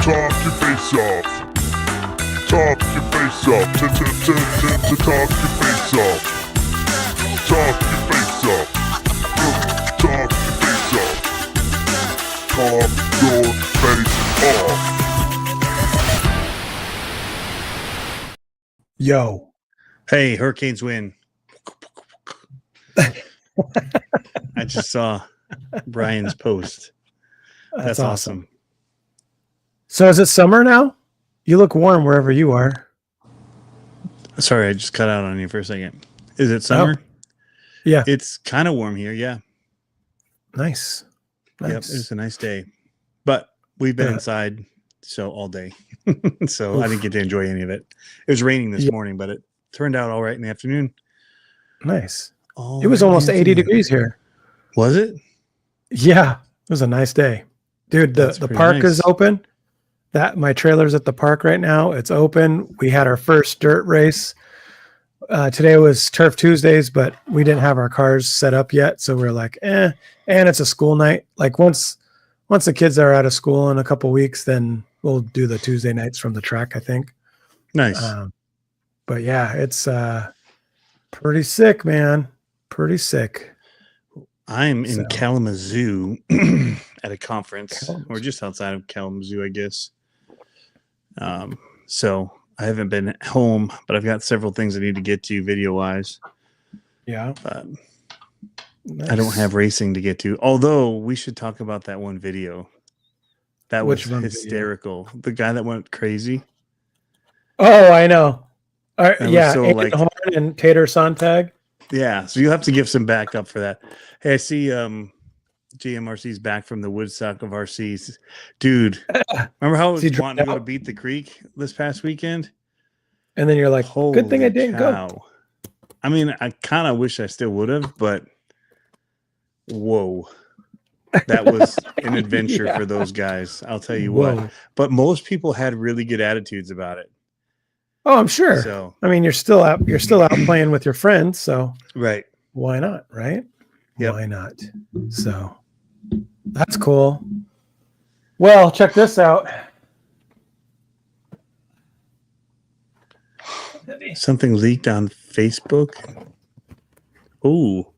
talk your face off. Talk your face off. Talk your face off. Talk your face off. Talk your face off. Talk your face off. Yo. Hey, Hurricanes win. I just saw Brian's post. That's awesome. So is it summer now? You look warm wherever you are. Sorry, I just cut out on you for a second. Is it summer? Oh, yeah. It's kind of warm here, yeah. Nice. Yep, it's a nice day. But we've been inside all day. So I didn't get to enjoy any of it. It was raining this morning, but it turned out all right in the afternoon. Nice. It was almost 80 degrees here. Was it? Yeah. It was a nice day. Dude, the park is open. My trailer's at the park right now. It's open. We had our first dirt race. Today was Turf Tuesdays, but we didn't have our cars set up yet. So we're like, and it's a school night. Like once the kids are out of school in a couple weeks, then we'll do the Tuesday nights from the track, I think. Nice. But yeah, it's pretty sick, man. Pretty sick. I'm in Kalamazoo at a conference. We're just outside of Kalamazoo, I guess. So I haven't been home, but I've got several things I need to get to video-wise. Yeah. Nice. I don't have racing to get to. Although we should talk about that one video. That was hysterical. Video? The guy that went crazy. Oh, I know. Yeah, so like Horn and Tater Sontag. Yeah, so you'll have to give some backup for that. Hey, I see GMRC's back from the Woodstock of RCs. Dude, remember how I was wanting to go to Beat the Creek this past weekend? And then you're like, good thing I didn't go. I mean, I kind of wish I still would have, but whoa. That was an adventure for those guys. I'll tell you what. But most people had really good attitudes about it. Oh, I'm sure. So, I mean, you're still out playing with your friends, so right. Why not, right? Yep. Why not? So that's cool. Well, check this out. Something leaked on Facebook. Oh,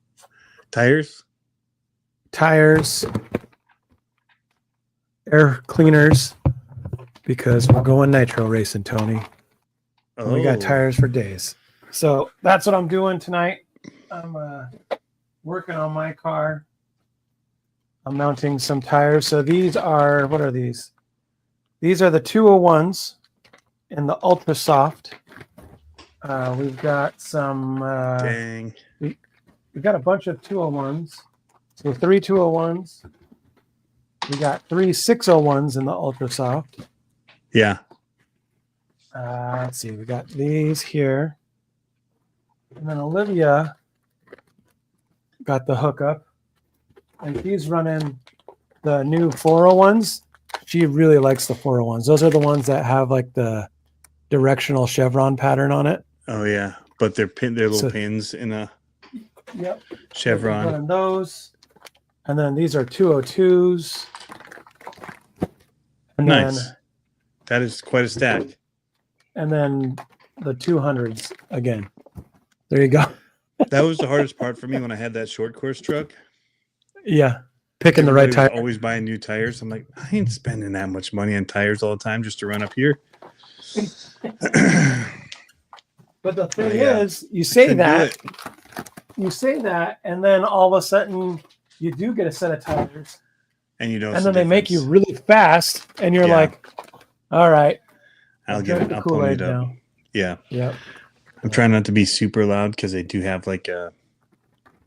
tires, air cleaners, because we're going nitro racing, Tony. Oh. We got tires for days. So that's what I'm doing tonight. I'm working on my car. I'm mounting some tires. So these are, what are these? These are the 201s in the Ultra Soft. We've got some. Dang. We've got a bunch of 201s. So 3 201s. We got 3 601s in the Ultra Soft. Yeah. Let's see. We got these here. And then Olivia got the hookup. And she's running the new 401s. She really likes the 401s. Those are the ones that have like the directional chevron pattern on it. Oh yeah, but they're little pins in a chevron. Running those, and then these are 202s. And nice. That is quite a stack. And then the 200s again. There you go. That was the hardest part for me when I had that short course truck. Yeah. Picking the right tire. Always buying new tires. I'm like, I ain't spending that much money on tires all the time just to run up here. But the thing is, you say that, and then all of a sudden you do get a set of tires. And you don't. And then they make you really fast, and you're like, all right. I'll get it. I'll pony it up. Now. Yeah. Yep. I'm trying not to be super loud because they do have like a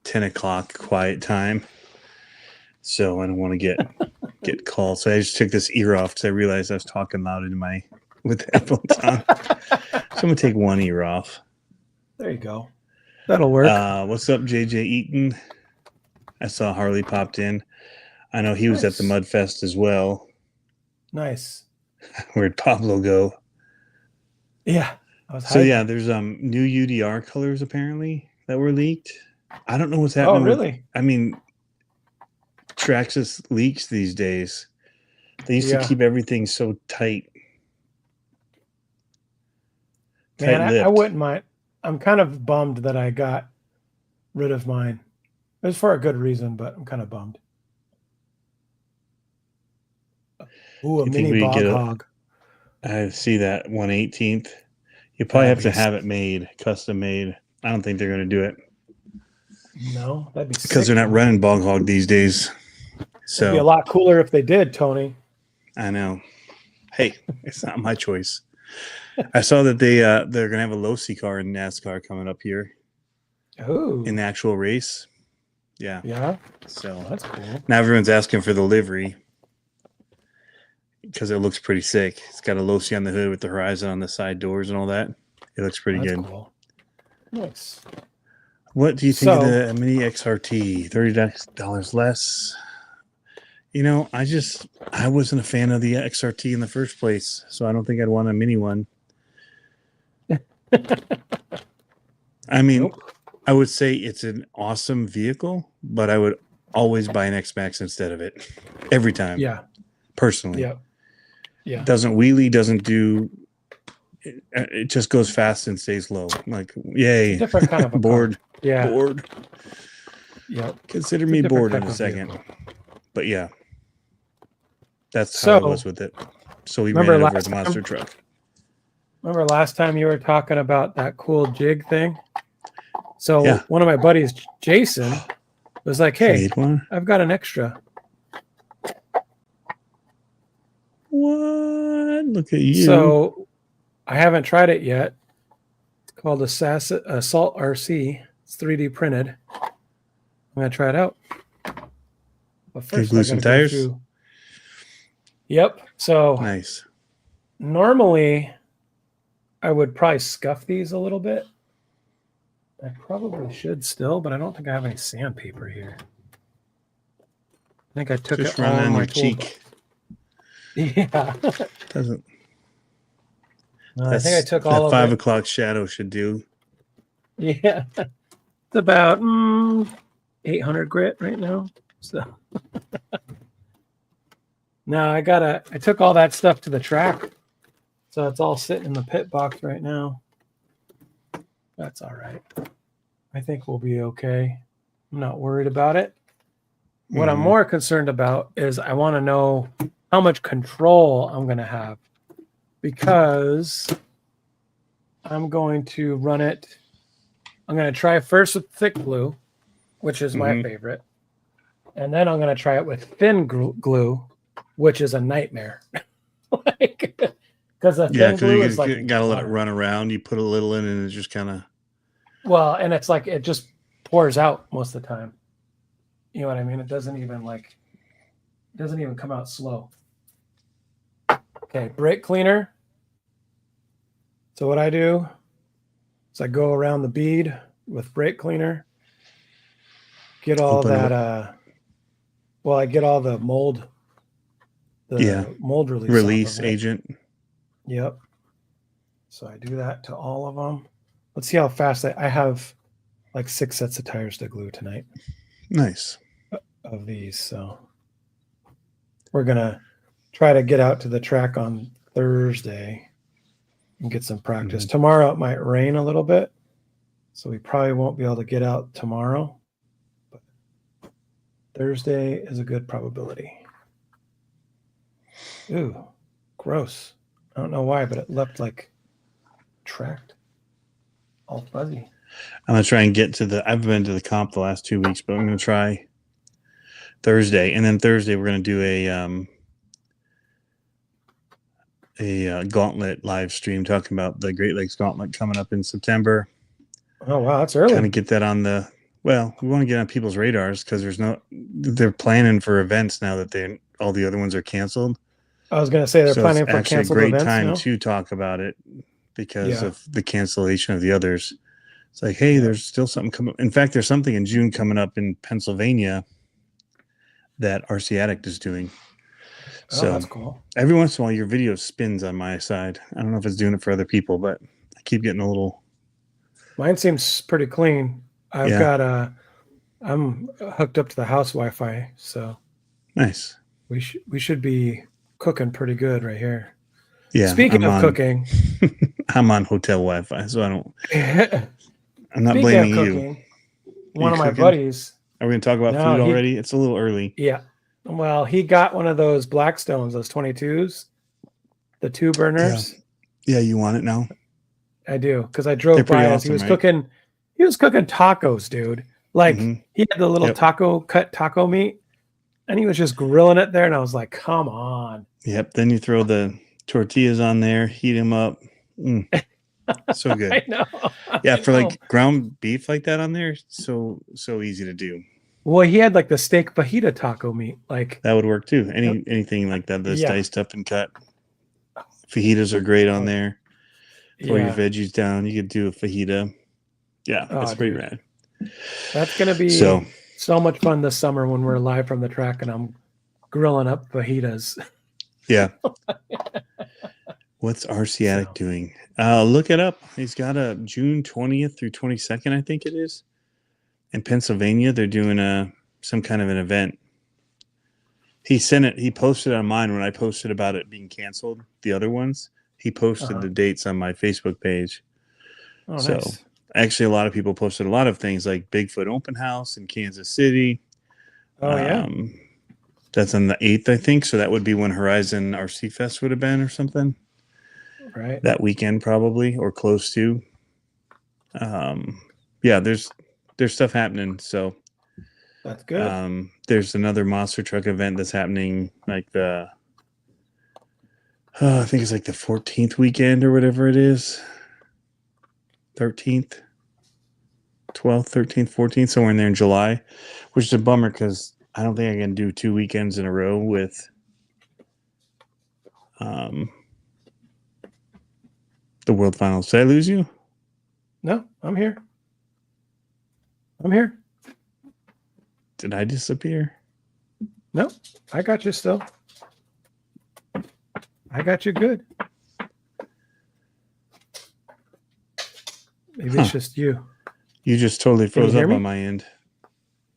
10 o'clock quiet time. So I don't want to get called. So I just took this ear off because I realized I was talking loud with the headphones on. So I'm going to take one ear off. There you go. That'll work. What's up, JJ Eaton? I saw Harley popped in. I know he was at the Mudfest as well. Nice. Where'd Pablo go? Yeah. So yeah, there's new UDR colors apparently that were leaked. I don't know what's happening. Oh, really? I mean, Traxxas leaks these days. They used to Yeah. keep everything so tight. Man, I Tight-lipped. wouldn't mind. I'm kind of bummed that I got rid of mine. It was for a good reason, but I'm kind of bummed. Ooh, a You think mini we could bog get hog. I see that 1/18th. You probably That'd have to be have it made, custom made. I don't think they're going to do it No, that'd be because sick. they're not though. running bog hog these days. It'd be a So lot cooler if they did, Tony. I know. Hey, it's not my choice. I saw that they're going to have a Losi car in NASCAR coming up here Ooh, in the actual race. Yeah. yeah, So that's cool. now everyone's asking for the livery because it looks pretty sick. It's got a Losi on the hood with the horizon on the side doors and all that. It looks pretty That's good. cool. Nice. What do you think of So- the Mini XRT? $30 less. You know, I wasn't a fan of the XRT in the first place, so I don't think I'd want a mini one. I mean, Nope. I would say it's an awesome vehicle, but I would always buy an X-Max instead of it every time. Yeah. Personally. Yeah. Yeah. Doesn't wheelie, doesn't do. It just goes fast and stays low. Like, yay! Different kind of a bored. car. Yeah. Bored. Yep. Consider It's a me different bored in type a of second. vehicle. But yeah, that's how I So- was with it. So we Remember ran it over last the monster time- truck. Remember last time you were talking about that cool jig thing? So Yeah. one of my buddies, Jason, was like, "Hey, Need one? I've got an extra." What? Look at you. So I haven't tried it yet. It's called a Assault RC. It's 3D printed. I'm gonna try it out. But first, glue I some gotta go tires? through. Yep. So Nice. normally, I would probably scuff these a little bit. I probably should still, but I don't think I have any sandpaper here. I think I took Just it all run on on my your tool. cheek. Yeah. Doesn't. No, I think I took all that of 5 it. o'clock shadow should do. Yeah. It's about 800 grit right now. So now I took all that stuff to the track. So it's all sitting in the pit box right now. That's all right. I think we'll be okay. I'm not worried about it. What I'm Mhm. more concerned about is I want to know how much control I'm going to have, because I'm going to run it. I'm going to try first with thick glue, which is my Mhm. favorite. And then I'm going to try it with thin glue, which is a nightmare. Because the Yeah, thin glue is because you like got to let it water. run around. You put a little in and it just kind of. Well, and it's like it just pours out most of the time. You know what I mean? It doesn't even come out slow. Okay, brake cleaner. So what I do is I go around the bead with brake cleaner, get all Open that up. I get all the mold mold release. off Release of it. agent. Yep. So I do that to all of them. Let's see how fast I have like 6 sets of tires to glue tonight Nice. of these. So we're going to try to get out to the track on Thursday and get some practice. Mhm. Tomorrow it might rain a little bit, so we probably won't be able to get out tomorrow. But Thursday is a good probability. Ooh, gross. I don't know why, but it left like tracked. All fuzzy. I'm going to try and get to I've been to the comp the last 2 weeks, but I'm going to try Thursday. And then Thursday, we're going to do a gauntlet live stream talking about the Great Lakes Gauntlet coming up in September. Oh, wow. That's early. Kind of get that on we want to get on people's radars because they're planning for events now that all the other ones are canceled. I was going to say they're So planning it's for actually a canceled great events time now. to talk about it because Yeah. of the cancellation of the others. It's like, hey, there's still something coming. In fact, there's something in June coming up in Pennsylvania that RC Addict is doing. Oh, So that's cool. every once in a while, your video spins on my side. I don't know if it's doing it for other people, but I keep getting a little. Mine seems pretty clean. I've Yeah. got I'm hooked up to the house Wi-Fi, so Nice. we should be cooking pretty good right here. Yeah. Speaking of cooking, I'm on hotel Wi-Fi, so I don't. I'm not speaking of blaming you. cooking, one of my cooking? buddies. Are we going to talk about food already? It's a little early. Yeah. Well, he got one of those Blackstones, those 22s, the 2 burners. Yeah, you want it now? I do, because I drove by as he was cooking. He was cooking tacos, dude. Like he had the little cut taco meat, and he was just grilling it there, and I was like, "Come on!" Yep. Then you throw the tortillas on there, heat them up. So good. I know. Yeah, for like ground beef like that on there, so easy to do. Well, he had like the steak fajita taco meat, like that would work too. Anything like that that's diced up and cut. Fajitas are great on there. Pour your veggies down. You could do a fajita. Yeah, that's pretty rad. That's gonna be so much fun this summer when we're live from the track and I'm grilling up fajitas. Yeah. What's Arciatic doing? Look it up. He's got a June 20th through 22nd, I think it is. In Pennsylvania, they're doing some kind of an event. He sent it. He posted on mine when I posted about it being canceled. The other ones, he posted the dates on my Facebook page. Oh, so nice. Actually, a lot of people posted a lot of things like Bigfoot Open House in Kansas City. Oh yeah, that's on the 8th, I think. So that would be when Horizon RC Fest would have been or something. Right. That weekend probably or close to. Yeah, there's stuff happening. So that's good. There's another monster truck event that's happening like I think it's like the 14th weekend or whatever it is. 13th, 12th, 13th, 14th, somewhere in there in July, which is a bummer because I don't think I can do 2 weekends in a row with the World Finals. Did I lose you? No, I'm here. I'm here. Did I disappear? No, I got you still. I got you good. Maybe it's just you. You just totally froze up on my end.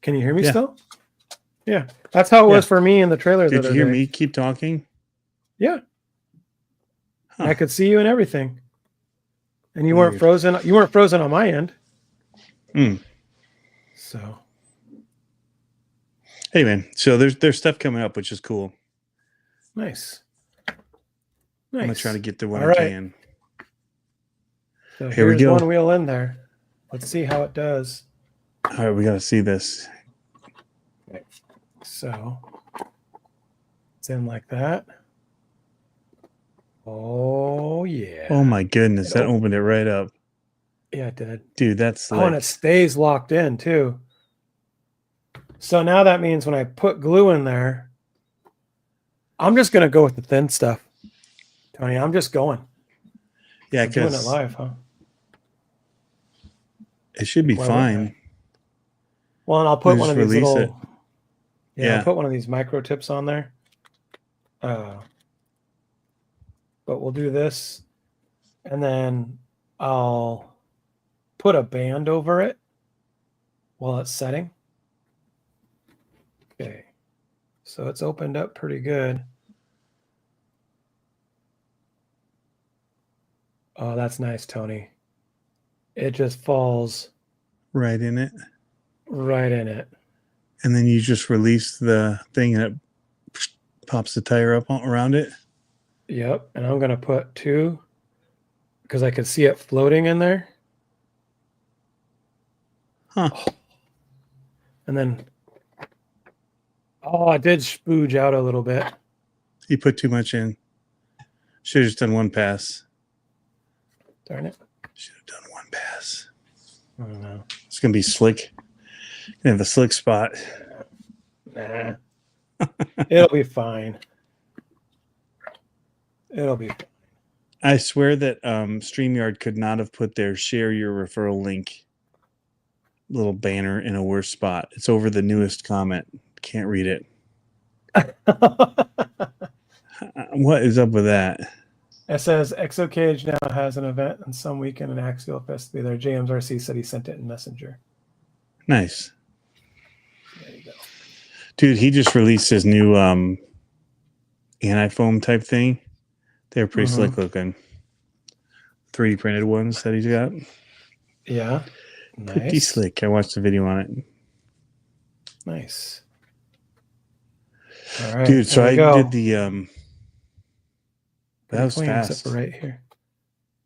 Can you hear me still? Yeah. That's how it was for me in the trailer. Did you hear me keep talking? Yeah. I could see you and everything. And you weren't frozen. You weren't frozen on my end. So. Hey man, so there's stuff coming up, which is cool. Nice. I'm gonna try to get to what I can. So here we go. One wheel in there. Let's see how it does. All right, we got to see this. Okay. So it's in like that. Oh yeah. Oh my goodness, that opened it right up. Yeah, it did. Dude, that's slick. Oh, and it stays locked in too. So now that means when I put glue in there, I'm just gonna go with the thin stuff. Tony, I'm just going. Yeah, doing it live, huh? It should be fine. Well, and I'll put one of these little. Yeah, I'll put one of these micro tips on there. But we'll do this, and then I'll put a band over it while it's setting. Okay, so it's opened up pretty good. Oh, that's nice, Tony. It just falls right in it. Right in it. And then you just release the thing and it pops the tire up around it. Yep. And I'm going to put 2 because I could see it floating in there. Huh. And then, I did spooge out a little bit. You put too much in. Should have just done one pass. Darn it. Should have done one pass. I don't know. It's going to be slick. You have a slick spot. Nah. It'll be fine. It'll be fine. I swear that StreamYard could not have put their share your referral link little banner in a worse spot. It's over the newest comment. Can't read it. What is up with that? It says Exo Cage now has an event and some weekend in Axial Fest to be there. James RC said he sent it in Messenger. Nice. There you go. Dude, he just released his new anti-foam type thing. They're pretty Mhm. slick looking. 3D printed ones that he's got. Yeah. Pretty Nice. slick. I watched the video on it. Nice. All right. Dude, so there I we go. did the that Pretty was clean, except fast. for right here.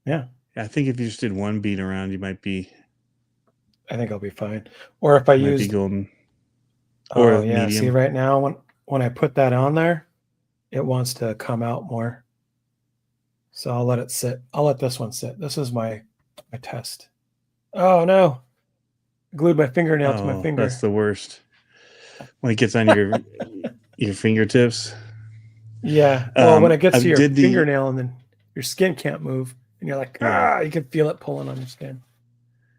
Yeah. I think if you just did one beat around, you might be I think I'll be fine. Or if I be used golden. Oh Or yeah, see medium. right now when I put that on there, it wants to come out more. So I'll let it sit. I'll let this one sit. This is my test. Oh no. I glued my fingernail to my Oh, finger. that's the worst. When it gets on your fingertips. Yeah. Well, when it gets I to your did the fingernail and then your skin can't move and you're like, Yeah. you can feel it pulling on your skin.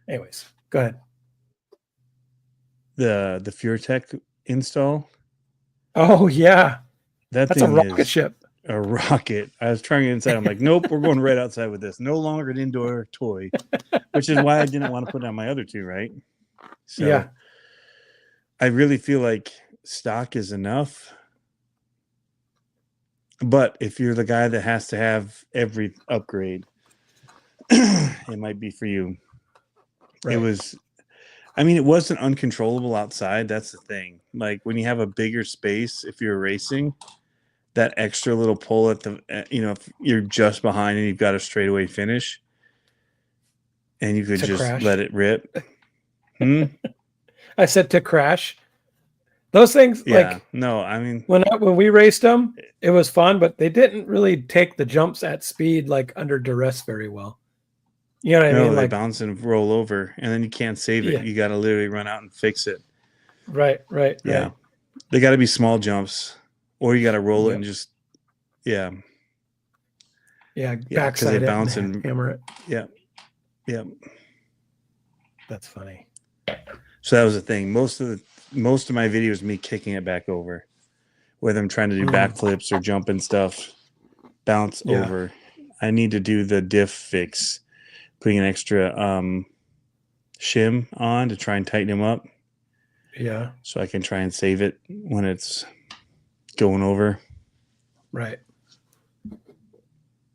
Anyways, go ahead. the FureTech install. Oh yeah. That That's a thing rocket is ship. a rocket. I was trying it inside. I'm like, nope, we're going right outside with this. No longer an indoor toy, which is why I didn't want to put it on my other two, right? So Yeah. I really feel like stock is enough. But if you're the guy that has to have every upgrade, it might be for you. Right. It wasn't uncontrollable outside. That's the thing. Like when you have a bigger space, if you're racing, that extra little pull at the, if you're just behind and you've got a straightaway finish and you could To just crash. let it rip. I said to crash. Those things, Yeah. like No, I mean, when we raced them, it was fun, but they didn't really take the jumps at speed like under duress very well. You know what I no, mean? they Like, bounce and roll over and then you can't save it. yeah, You got to literally run out and fix it. right. Yeah. They got to be small jumps or you got to roll it and just, yeah. Yeah, Yeah. Cause they backside it bounce and and, hammer it. yeah. Yeah. That's funny. So that was the thing. Most of my videos me kicking it back over, whether I'm trying to do backflips or jumping stuff, bounce over. I need to do the diff fix, putting an extra shim on to try and tighten him up. Yeah. So I can try and save it when it's going over. Right.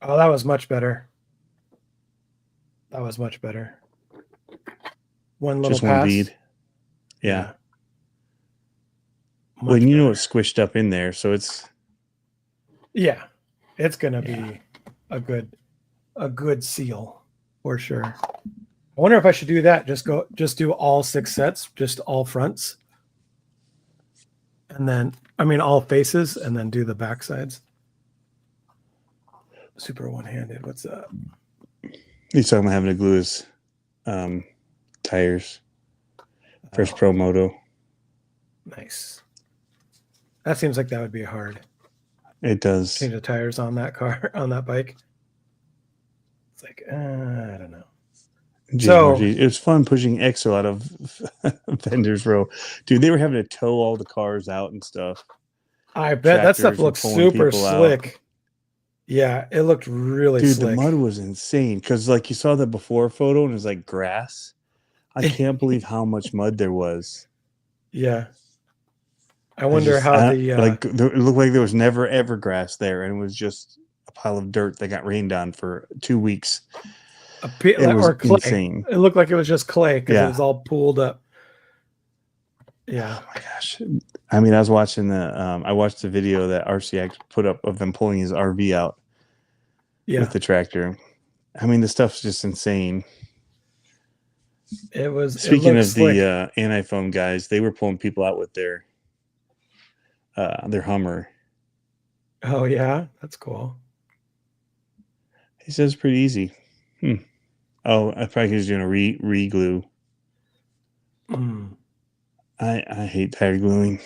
Oh, that was much better. That was much better. One little Just pass. one bead. Yeah. Much Well, you know better. it's squished up in there, so it's Yeah. It's gonna be a good seal for sure. I wonder if I should do that. Just do all 6 sets, just all fronts. And then all faces and then do the back sides. Super one-handed. What's up? he's talking about having to glue his tires. First Pro Moto. Nice. That seems like that would be hard. It does. Change the tires on that car, on that bike. It's like, I don't know. It was fun pushing Exo out of Vendors Row. Dude, they were having to tow all the cars out and stuff. I bet that stuff Tractors were looks pulling super people out. slick. Yeah, it looked really Dude, slick. the mud was insane because, like, you saw the before photo and it was like grass. I can't believe how much mud there was. Yeah. I wonder how the it looked like there was never ever grass there, and it was just a pile of dirt that got rained on for 2 weeks. It was clay. insane. It looked like it was just clay because Yeah. it was all pooled up. Yeah. Oh my gosh. I mean, I was watching I watched the video that RCX put up of them pulling his RV out with the tractor. I mean, the stuff's just insane. It was. Speaking of slick. the anti-foam guys, they were pulling people out with their Hummer. Oh yeah, that's cool. He says pretty easy. Oh, I probably was doing a re-glue. I hate tire gluing.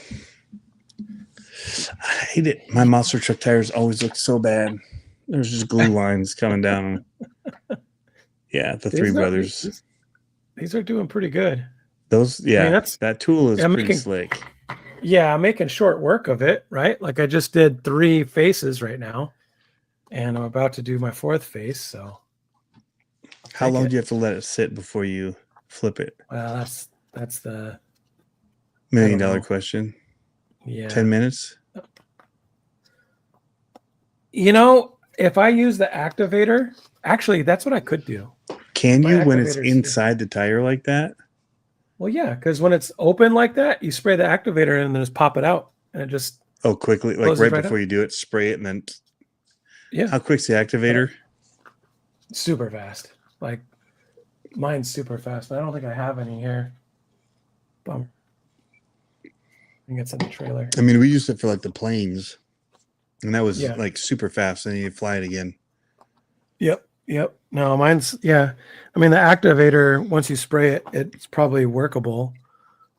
I hate it. My monster truck tires always look so bad. There's just glue lines coming down. Yeah, the Three Brothers. These are doing pretty good. Those, that tool is pretty slick. Yeah, I'm making short work of it, right? Like I just did 3 faces right now, and I'm about to do my 4th face. So, how long do you have to let it sit before you flip it? Well, that's the $1 million question. Yeah, 10 minutes. if I use the activator, actually, that's what I could do. Can My you when it's activator's inside the tire like that? Well, yeah, because when it's open like that, you spray the activator in and then just pop it out, and it just Oh, quickly, like closes right right before up. you do it, spray it and then. Yeah, How quick's the activator? super fast. Like mine's super fast. I don't think I have any here. Bummer. I think it's in the trailer. I mean, we used it for like the planes, and that was Yeah. like super fast. And then you fly it again. Yep. No, mine's yeah. I mean, the activator once you spray it, it's probably workable.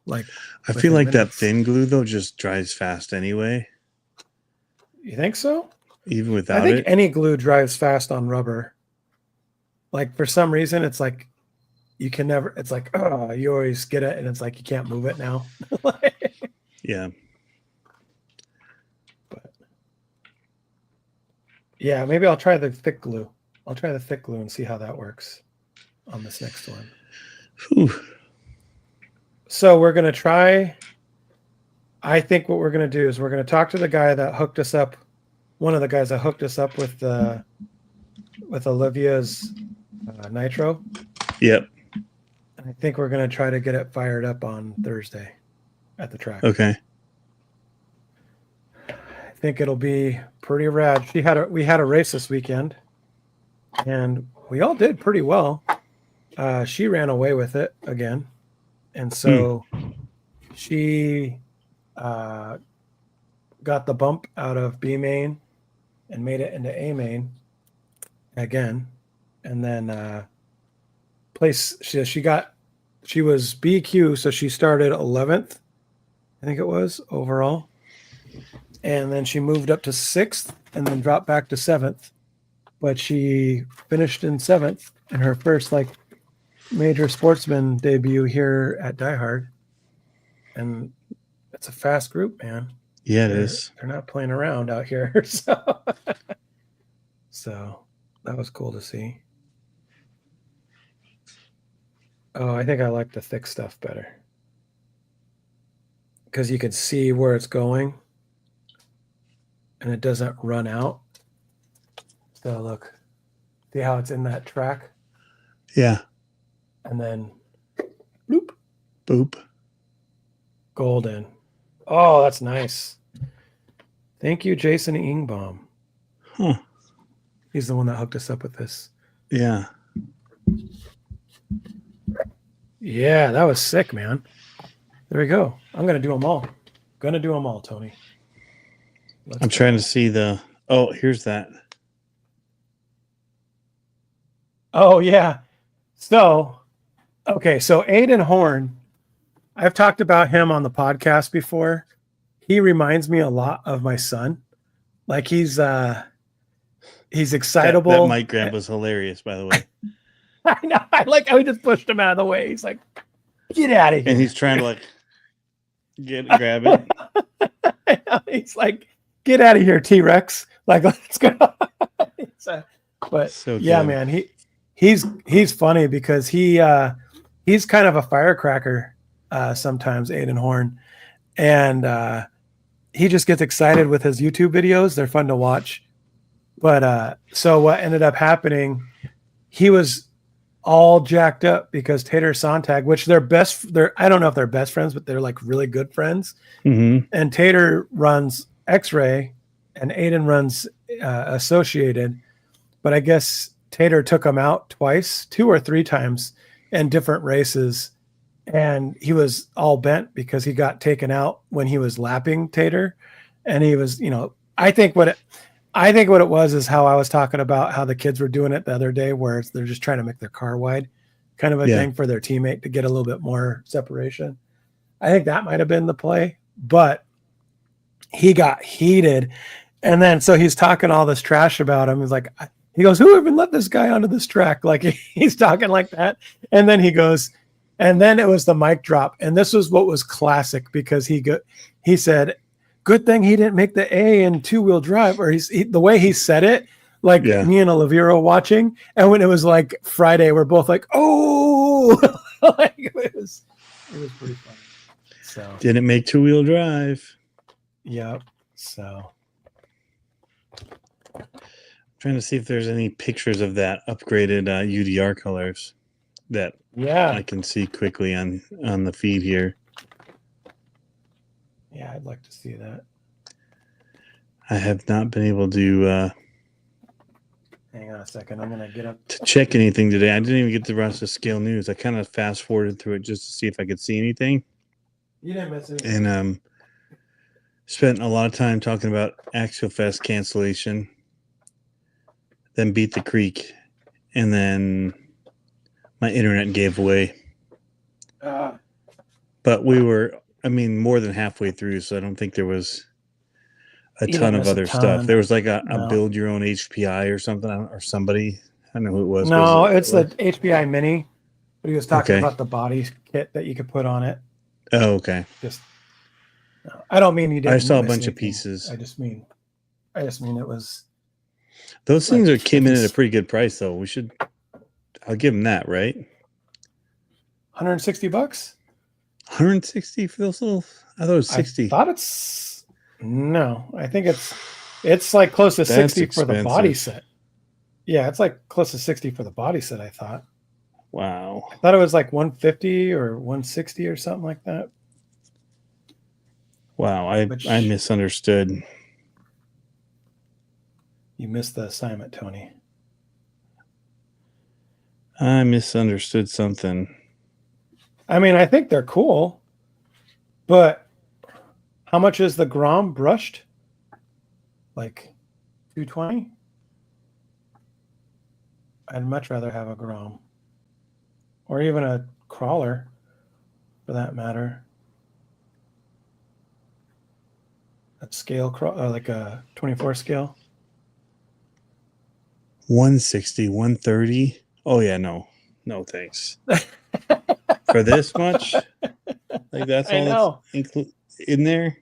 Like I feel within like that minutes. thin glue though just dries fast anyway, You think so? even I without think it. any glue dries fast on rubber. Like for some reason, it's like you can never. It's like oh, you always get it, and it's like you can't move it now. Yeah. But yeah, maybe I'll try the thick glue. I'll try the thick glue and see how that works on this next one. Whew. So we're gonna try. I think what we're gonna do is we're gonna talk to the guy that hooked us up. One of the guys that hooked us up with Olivia's nitro. Yep. And I think we're gonna try to get it fired up on Thursday at the track. Okay. I think it'll be pretty rad. We had a race this weekend, and we all did pretty well. She ran away with it again, and so she got the bump out of B main and made it into A main again, and then she was BQ, so she started 11th, I think it was overall. And then she moved up to 6th and then dropped back to 7th. But she finished in 7th in her first like major sportsman debut here at Die Hard. And it's a fast group, man. Yeah, it is. They're not playing around out here. So that was cool to see. Oh, I think I like the thick stuff better. Because you can see where it's going. And it doesn't run out. So look, see how it's in that track? Yeah. And then bloop, Boop. golden. Oh, that's nice. Thank you, Jason Ingbaum. Huh. He's the one that hooked us up with this. Yeah. Yeah, that was sick, man. There we go. I'm going to do them all. Tony. I'm trying to see the. Oh, here's that. Oh, yeah. So, okay. So Aiden Horn, I've talked about him on the podcast before. He reminds me a lot of my son. Like he's excitable. That mic grab was hilarious, by the way. I know. I like how he just pushed him out of the way. He's like, get out of here. And he's trying to like grab it. He's like, get out of here, T-Rex. Like, let's go. But So yeah, good. man, he's funny because he's kind of a firecracker sometimes, Aiden Horn. And he just gets excited with his YouTube videos. They're fun to watch. But so what ended up happening, he was all jacked up because Tater Sontag, which they're I don't know if they're best friends, but they're like really good friends. Mm-hmm. And Tater runs X-Ray and Aiden runs Associated. But I guess Tater took him out twice, 2 or 3 times in different races. And he was all bent because he got taken out when he was lapping Tater. And he was, I think what it was is how I was talking about how the kids were doing it the other day, where they're just trying to make their car wide, kind of a thing for their teammate to get a little bit more separation. I think that might have been the play, but he got heated. And then, so he's talking all this trash about him. He's like, he goes, who even let this guy onto this track? Like he's talking like that. And then he goes, and then it was the mic drop. And this was what was classic because he said, good thing he didn't make the A in 2-wheel drive, or the way he said it, like me and Olivero watching. And when it was like Friday, we're both like, oh, like it was pretty funny. So didn't make 2-wheel drive. Yep. So Trying to see if there's any pictures of that upgraded UDR colors that Yeah. I can see quickly on the feed here. Yeah, I'd like to see that. I have not been able to Hang on a second. I'm gonna get up to check anything today. I didn't even get to watch the scale news. I kind of fast forwarded through it just to see if I could see anything. You didn't miss anything. And spent a lot of time talking about Axial Fest cancellation, then Beat the Creek, and then my internet gave away. But we were, more than halfway through, so I don't think there was a You ton didn't of miss a other ton. stuff. There was like a No. build your own HPI or something, or somebody. I don't know who it was. No, Was it, it's the HBI Mini, but he was talking Okay. about the body kit that you could put on it. Oh, okay. Just, no, I don't mean you didn't. I saw a miss bunch of anything. pieces. I just mean it was. Those like things came in at a 50 pretty good price, though. I'll give them that, right? $160. 160 for those little. I thought it was 60. I thought I think it's like close to 60 for the body expensive. set. Yeah, it's like close to 60 for the body set, I thought. Wow. I thought it was like 150 or 160 or something like that. Wow, I misunderstood. You missed the assignment, Tony. I misunderstood something. I think they're cool, but how much is the Grom brushed? Like $220? I'd much rather have a Grom, or even a crawler, for that matter. A scale like a 24 scale. 160, 130. Oh yeah, no thanks. For this much, like that's I all know. that's in there.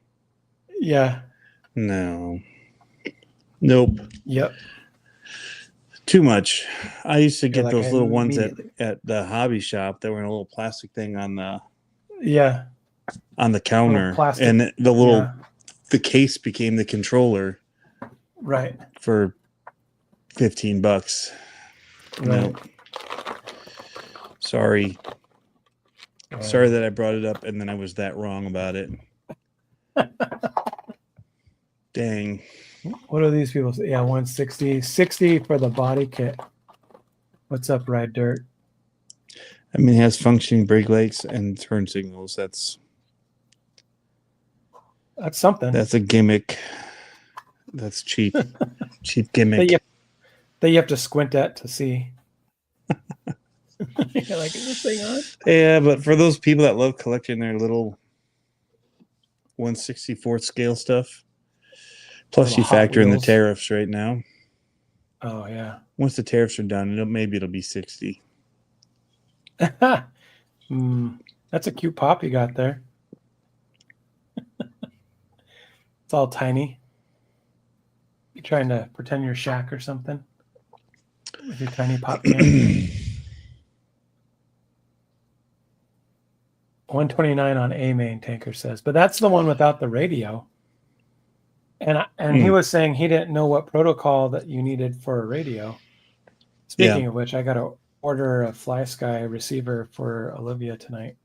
Yeah. No. Nope. Yep. Too much. I used to get like, those little ones immediately. at the hobby shop that were in a little plastic thing on the counter, Little plastic, and the little yeah. the case became the controller. Right. For $15. Right. Nope. Sorry. Right. Sorry that I brought it up and then I was that wrong about it. Dang. What are these people say? Yeah, 160. 60 for the body kit. What's up, Ride Dirt? It has functioning brake lights and turn signals. That's something. That's a gimmick. That's cheap. Cheap gimmick. That you have to squint at to see. You're like, is this thing on? Yeah, but for those people that love collecting their little 1/64th scale stuff, plus you factor in the tariffs right now. Oh yeah. Once the tariffs are done, maybe it'll be 60. That's a cute pop you got there. It's all tiny. You trying to pretend you're Shaq or something with your tiny pop can? 129 on A main, Tanker says, but that's the one without the radio. And he was saying he didn't know what protocol that you needed for a radio. Speaking of which, I got to order a FlySky receiver for Olivia tonight,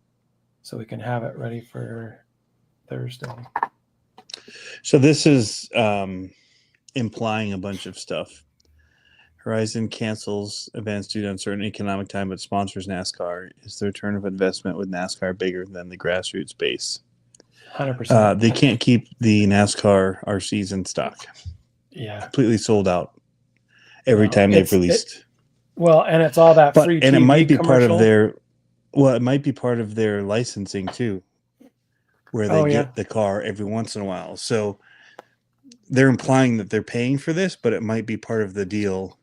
so we can have it ready for Thursday. So this is implying a bunch of stuff. Horizon cancels events due to uncertain economic time, but sponsors NASCAR. Is the return of investment with NASCAR bigger than the grassroots base? 100%. They can't keep the NASCAR RCs in stock. Yeah. Completely sold out every time they've released. And it's all that free TV and it might be commercial. part of their it might be part of their licensing too, where they get the car every once in a while. So they're implying that they're paying for this, but it might be part of the deal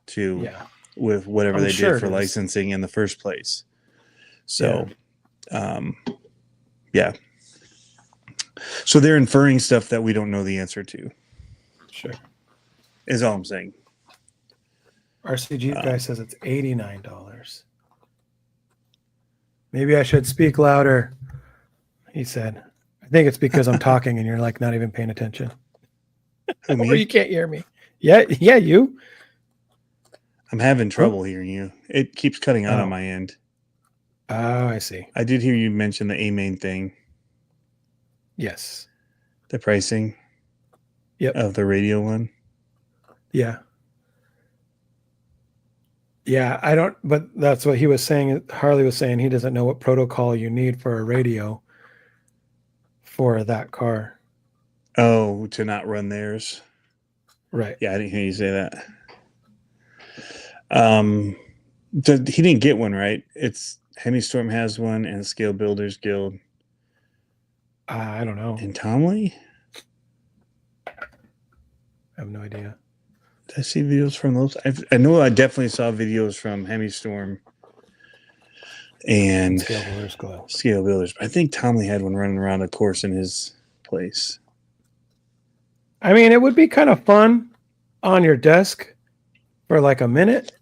too, with whatever they did for licensing in the first place. So, So they're inferring stuff that we don't know the answer to. Sure. Is all I'm saying. RCG guy says it's $89. Maybe I should speak louder, he said. I think it's because I'm talking and you're like not even paying attention. Or you can't hear me. Yeah, you. I'm having trouble hearing you. It keeps cutting out Oh. on my end. Oh, I see. I did hear you mention the A main thing, Yes. the pricing Yep. of the radio one. Yeah. Yeah, I don't, but that's what he was saying. Harley was saying he doesn't know what protocol you need for a radio for that car. Oh, to not run theirs. Right. Yeah, I didn't hear you say that. He didn't get one, right? It's Hemi Storm has one, and Scale Builders Guild, I don't know. and Tomley. I have no idea. Did I see videos from those? I know I definitely saw videos from Hemi Storm and Scale Builders Glow. Scale Builders. But I think Tomley had one running around a course in his place. I mean, it would be kind of fun on your desk for like a minute,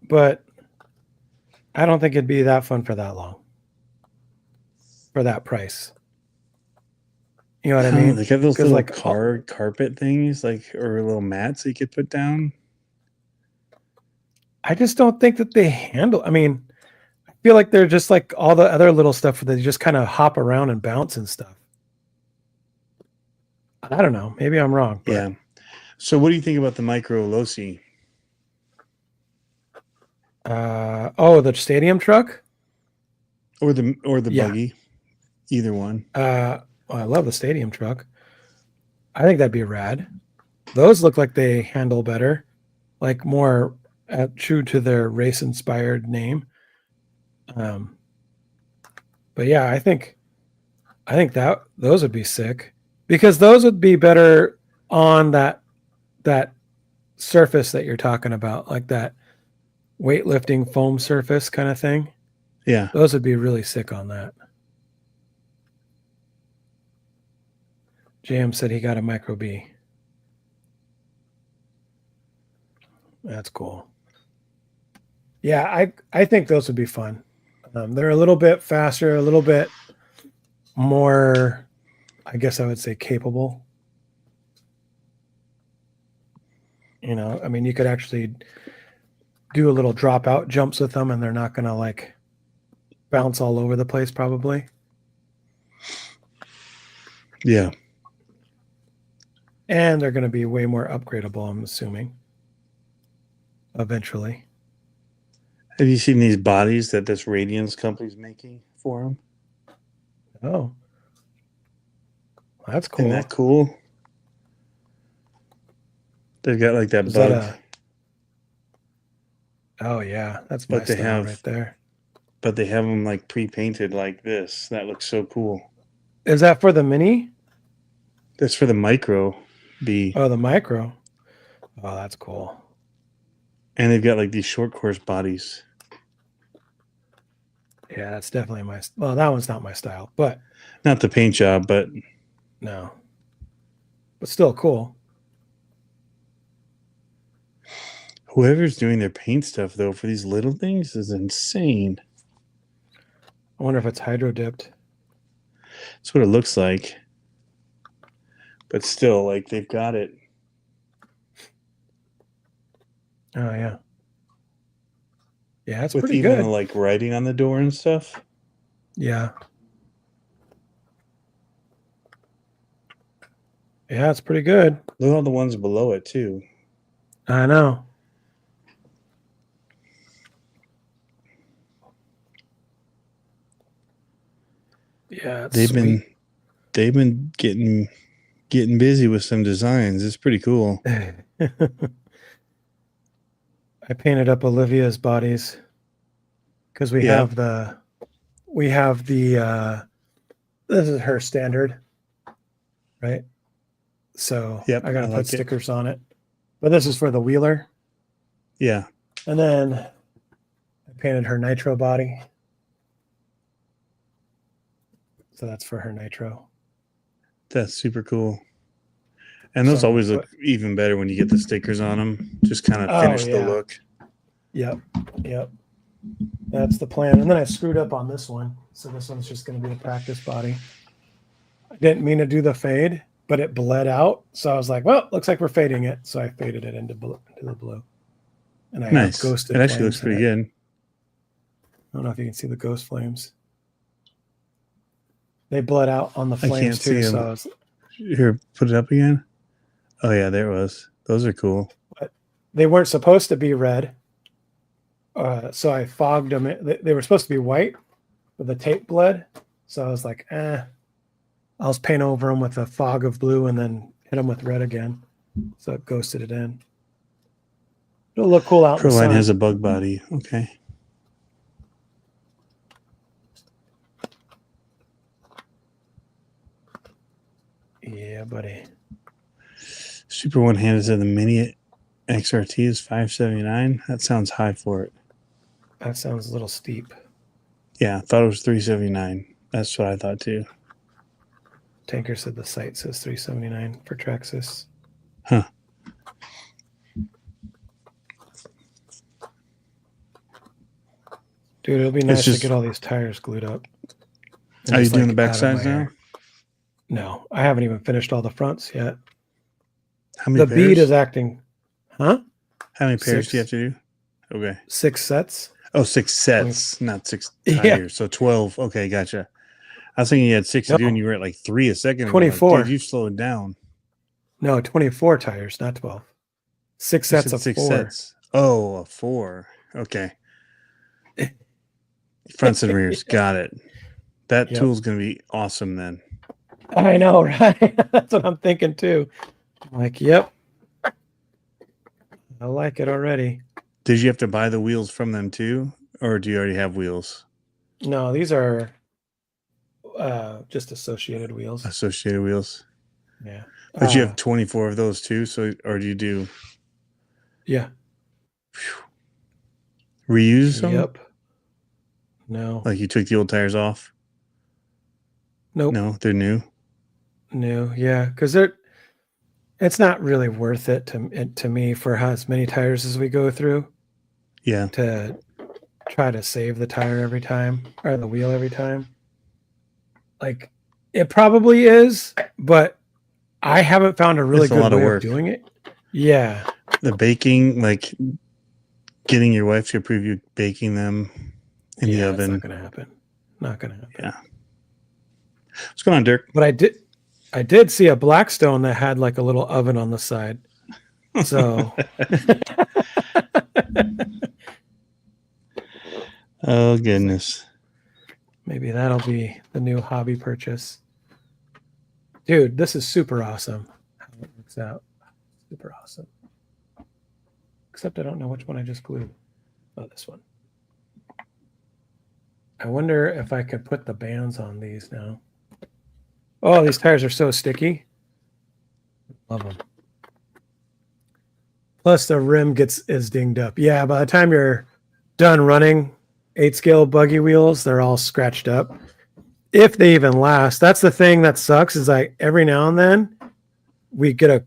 but I don't think it'd be that fun for that long. For that price. You know what I mean? They have those little like carpet things, like, or little mats you could put down. I just don't think that they handle. I mean, I feel like they're just like all the other little stuff that they just kind of hop around and bounce and stuff. I don't know. Maybe I'm wrong. But Yeah. So, what do you think about the micro Losi? the stadium truck Or the Yeah. buggy? Either one. I love the stadium truck. I think that'd be rad. Those look like they handle better, like more true to their race inspired name. But yeah, I think that those would be sick because those would be better on that surface that you're talking about, like that weightlifting foam surface kind of thing. Yeah. Those would be really sick on that. JM said he got a Micro B. That's cool. Yeah, I think those would be fun. They're a little bit faster, a little bit more, I guess I would say, capable. You know, I mean, you could actually do a little dropout jumps with them and they're not going to like bounce all over the place probably. Yeah. And they're going to be way more upgradable, I'm assuming, eventually. Have you seen these bodies that this Radiance company's making for them? Oh, that's cool. Isn't that cool? They've got like that Is bug. that oh yeah, that's my But they style have- right there. But they have them like pre-painted like this. That looks so cool. Is that for the mini? That's for the micro B. Oh, the micro. Oh, that's cool. And they've got like these short course bodies. Yeah, that's definitely my. Well, that one's not my style, but Not the paint job, but no, but still cool. whoever's doing their paint stuff though for these little things is insane. I wonder if it's hydro dipped. That's what it looks like. But still, like they've got it. Oh yeah. Yeah, it's With pretty even good. the, like writing on the door and stuff. Yeah. Yeah, it's pretty good. Look at all the ones below it too. I know. Yeah, it's They've sweet. been getting busy with some designs. It's pretty cool. I painted up Olivia's bodies because we Yeah. have the this is her standard, right? So Yep, I gotta I put like it. stickers on it. But this is for the wheeler. Yeah. And then I painted her nitro body. So that's for her nitro. That's super cool. And those So, always look even better when you get the stickers on them. Just kind of Oh, finish yeah. the look. Yep. That's the plan. And then I screwed up on this one. So this one's just going to be a practice body. I didn't mean to do the fade. but it bled out. So I was like, well, looks like we're fading it. So I faded it into the blue. And I have Nice. ghosted It actually flames looks pretty in it. good. I don't know if you can see the ghost flames. They bled out on the I flames can't too. see 'em. So I was, Here, put it up again. Oh yeah, there it was. Those are cool. but they weren't supposed to be red. So I fogged them. They were supposed to be white, but the tape bled. So I was like, I'll just paint over them with a fog of blue and then hit them with red again. So it ghosted it in. It'll look cool out in the Proline sun. has a bug body. Okay. Yeah, buddy. Super one handed said the mini XRT is $579. That sounds high for it. That sounds a little steep. Yeah, I thought it was $379. That's what I thought too. Tanker said the site says $379 for Traxxas. Huh. Dude, it'll be nice just- to get all these tires glued up. And Are you just, doing the back out of sides my now? hair. No, I haven't even finished all the fronts yet. How many The pairs? bead is acting. Huh? How many pairs 6. do you have to do? Okay. 6 sets. Oh, 6 sets, not 6 Yeah. tires. So 12. Okay, gotcha. I was thinking you had 6 to do No. and you were at like 3 a second ago. 24. Like, dude, you slowed down. No, 24 tires, not 12. 6 You sets said of 6 4. sets. Oh, a 4. Okay. Fronts and rears. Got it. That Yep. tool's going to be awesome then. I know, right? That's what I'm thinking too. I'm like, yep. I like it already. Did you have to buy the wheels from them too? Or do you already have wheels? No, these are just associated wheels. Associated wheels. Yeah. But you have 24 of those too. So, or do you do Yeah. reuse them? Yep. No. Like you took the old tires off? Nope. No, they're new. No. Yeah. Because it's not really worth it to me for as many tires as we go through Yeah. to try to save the tire every time or the wheel every time. Like it probably is, but I haven't found a really It's a good lot of way of work. doing it. Yeah. The baking, like getting your wife to approve you baking them in the It's oven. not going to happen. Not going to happen. Yeah. What's going on, Dirk? But I did see a Blackstone that had like a little oven on the side. So Oh, goodness. maybe that'll be the new hobby purchase. Dude, this is super awesome. How it works out. Super awesome. Except I don't know which one I just glued. Oh, this one. I wonder if I could put the bands on these now. Oh, these tires are so sticky. Love them. Plus the rim is dinged up. Yeah, by the time you're done running 8-scale buggy wheels, they're all scratched up. If they even last. That's the thing that sucks is like every now and then we get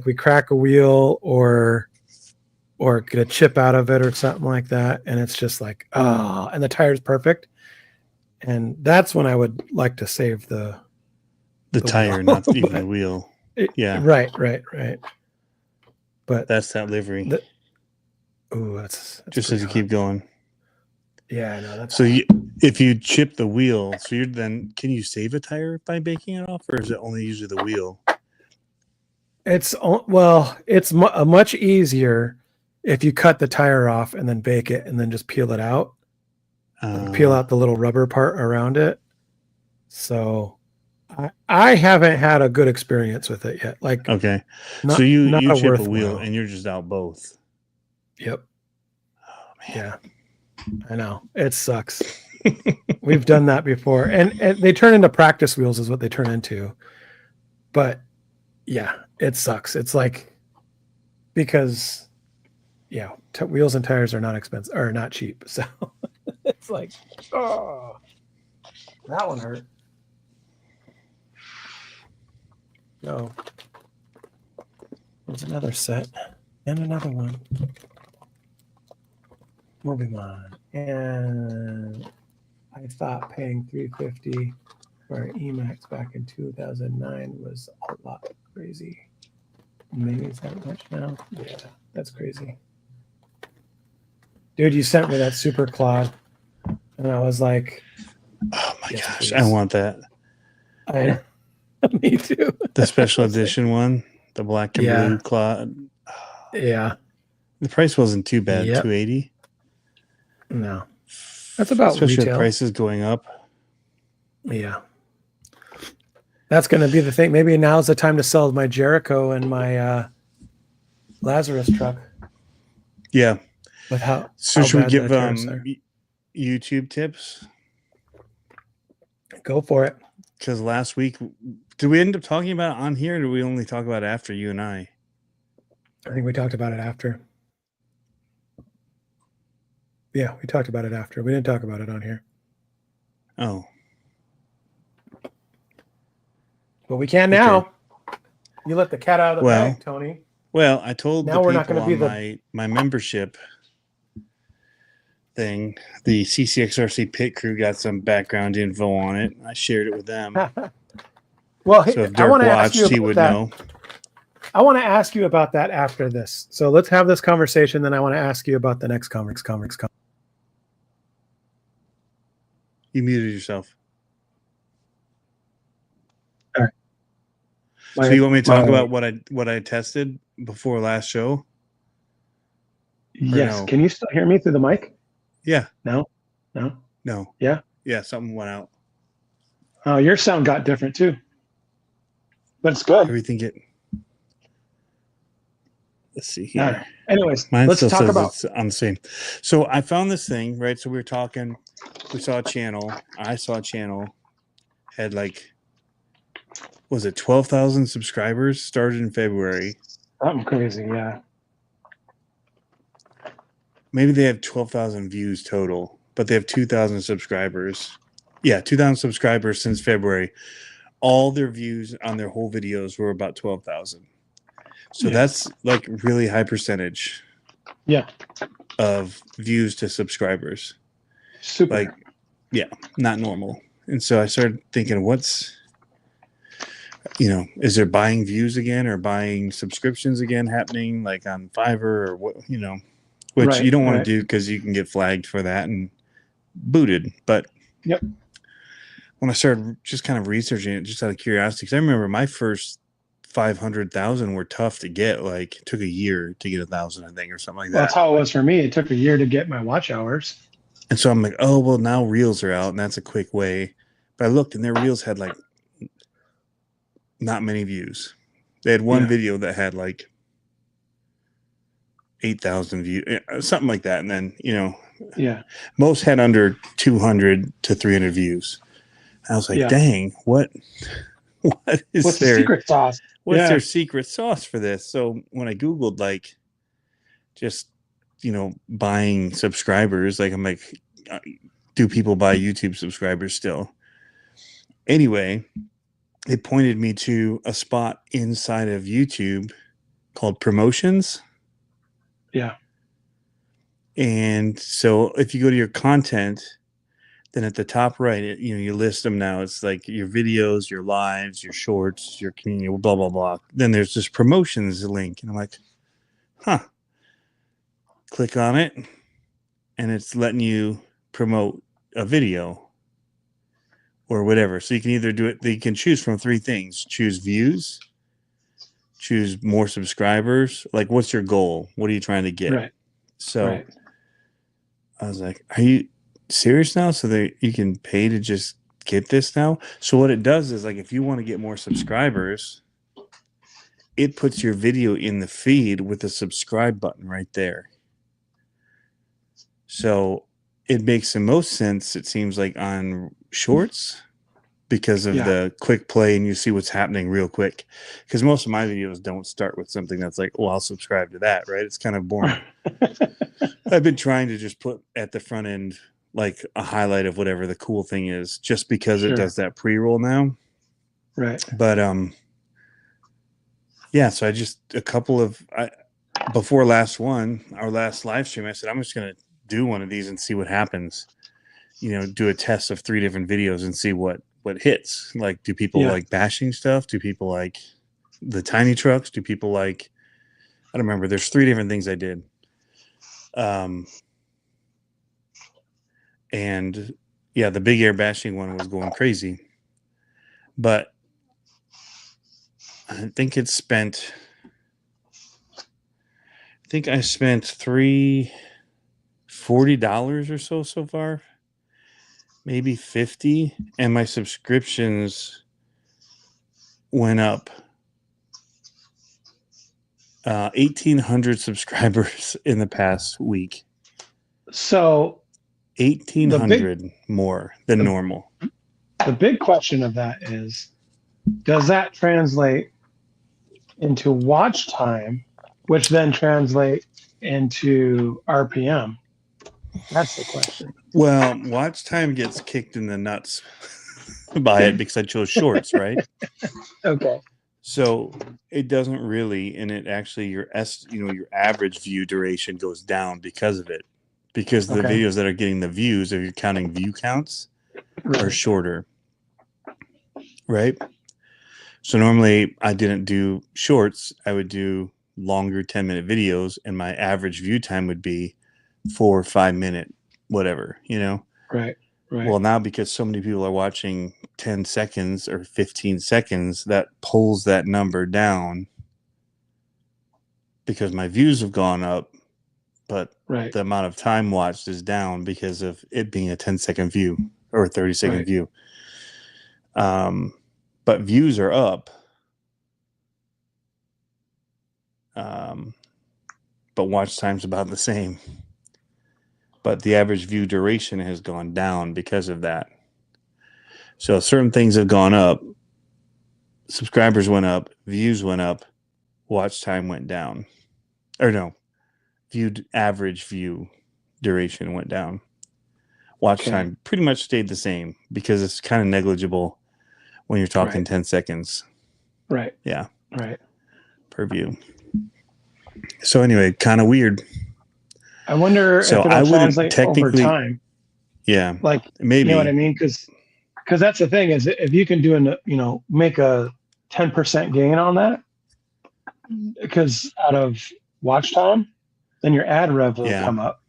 we crack a wheel or get a chip out of it or something like that. And it's just like, and the tire's perfect. And that's when I would like to save the tire, wheel. not even the wheel. Yeah. Right. But That's that livery. that's Just pretty as you hot. keep going. Yeah, I know. That's So if you chip the wheel, so you're then can you save a tire by baking it off, or is it only usually the wheel? it's much easier if you cut the tire off and then bake it and then just peel it out. Peel out the little rubber part around it. So I haven't had a good experience with it yet. Like, Okay. not, So you not chip a worthwhile. wheel and you're just out both. Yep. Oh man. Yeah. I know. It sucks. We've done that before. And they turn into practice wheels is what they turn into. But yeah, it sucks. It's like, because wheels and tires are not expensive or not cheap. So it's like, oh, that one hurt. No. There's another set and another one. Moving on. And I thought paying $350 for Emacs back in 2009 was a lot crazy. Maybe it's that much now. Yeah, that's crazy. Dude, you sent me that super Claude, and I was like, Oh my yes, gosh, please. I want that. Me too. The special edition one, the black and Yeah. blue Claude. Yeah. The price wasn't too bad, Yep. $280. No. That's about especially retail. with prices going up. Yeah. That's going to be the thing. Maybe now's the time to sell my Jericho and my Lazarus truck. Yeah. With how should we bad give the tariffs are. YouTube tips? Go for it. Because last week, did we end up talking about it on here, or did we only talk about it after you and I? I think we talked about it after. Yeah, we talked about it after. We didn't talk about it on here. Oh. But we can now. Okay. You let the cat out of the bag, Tony. Well, I told now the we're people not going to on my membership thing, the CCXRC pit crew got some background info on it. I shared it with them. Well, so if Dirk watched, he would know. I want to ask you about that after this. So let's have this conversation. Then I want to ask you about the next conference. You muted yourself. All right. So you want me to talk about what I tested before last show? Yes. No? Can you still hear me through the mic? Yeah. No. Yeah. Yeah. Something went out. Oh, your sound got different too. But it's good. Everything get. Let's see here. Anyways, mine let's still talk says about. It's on the same. So I found this thing, right? So we were talking. We saw a channel. I saw a channel. Had like, was it 12,000 subscribers? Started in February. Something crazy, yeah. Maybe they have 12,000 views total, but they have 2,000 subscribers. Yeah, 2,000 subscribers since February. All their views on their whole videos were about 12,000. So that's like really high percentage. Yeah. Of views to subscribers. Super. Like, yeah, not normal. And so I started thinking, is there buying views again or buying subscriptions again happening, like on Fiverr or what, which you don't want to do because you can get flagged for that and booted. But when I started just kind of researching it, just out of curiosity, because I remember my first 500,000 were tough to get. Like, it took a year to get 1,000, I think, or something like that. That's how it was for me. It took a year to get my watch hours. And so I'm like, oh, well, now Reels are out, and that's a quick way. But I looked, and their Reels had, like, not many views. They had one video that had, like, 8,000 views, something like that. And then, most had under 200 to 300 views. I was like, dang, what's the secret sauce? What's their secret sauce for this? So when I Googled, like, just, buying subscribers, like, I'm like, do people buy YouTube subscribers still? Anyway, it pointed me to a spot inside of YouTube called promotions. Yeah. And so if you go to your content, then at the top right, you list them now. It's like your videos, your lives, your shorts, your community, blah, blah, blah. Then there's this promotions link. And I'm like, click on it. And it's letting you promote a video or whatever. So you can either do it. You can choose from three things. Choose views. Choose more subscribers. Like, what's your goal? What are you trying to get? Right. So I was like, are you serious now? So that you can pay to just get this now? So what it does is, like, if you want to get more subscribers, it puts your video in the feed with the subscribe button right there. So it makes the most sense, it seems like, on shorts because of the quick play and you see what's happening real quick. Because most of my videos don't start with something that's like, well, I'll subscribe to that, right? It's kind of boring. I've been trying to just put at the front end like a highlight of whatever the cool thing is, just because it does that pre-roll now. Right. But so I just before our last live stream, I said, I'm just gonna do one of these and see what happens. Do a test of 3 different videos and see what what hits. Like, do people Yeah. like bashing stuff? Do people like the tiny trucks? Do people like, I don't remember. There's 3 different things I did. And yeah, the big air bashing one was going crazy. But I think I spent $40 or so far. Maybe 50, and my subscriptions went up 1,800 subscribers in the past week. So 1,800 more than normal. the big question of that is, does that translate into watch time, which then translate into RPM? That's the question. Well, watch time gets kicked in the nuts by it because I chose shorts, right? Okay. So it doesn't really, and it actually your average view duration goes down because of it, because the videos that are getting the views, if you're counting view counts, are shorter, right? So normally I didn't do shorts; I would do longer 10-minute videos, and my average view time would be 4 or 5 minute, whatever, Right. Well, now because so many people are watching 10 seconds or 15 seconds, that pulls that number down because my views have gone up, but the amount of time watched is down because of it being a 10-second view or a 30-second view. But views are up. But watch time's about the same. But the average view duration has gone down because of that. So certain things have gone up. Subscribers went up, views went up, watch time went down. Or no, average view duration went down. Watch time pretty much stayed the same because it's kind of negligible when you're talking 10 seconds. Right. Yeah. Right. Per view. So anyway, kind of weird. I wonder if it'll translate over time. Yeah. Like, maybe. You know what I mean? Because that's the thing is, if you can make a 10% gain on that, because out of watch time, then your ad rev will come up.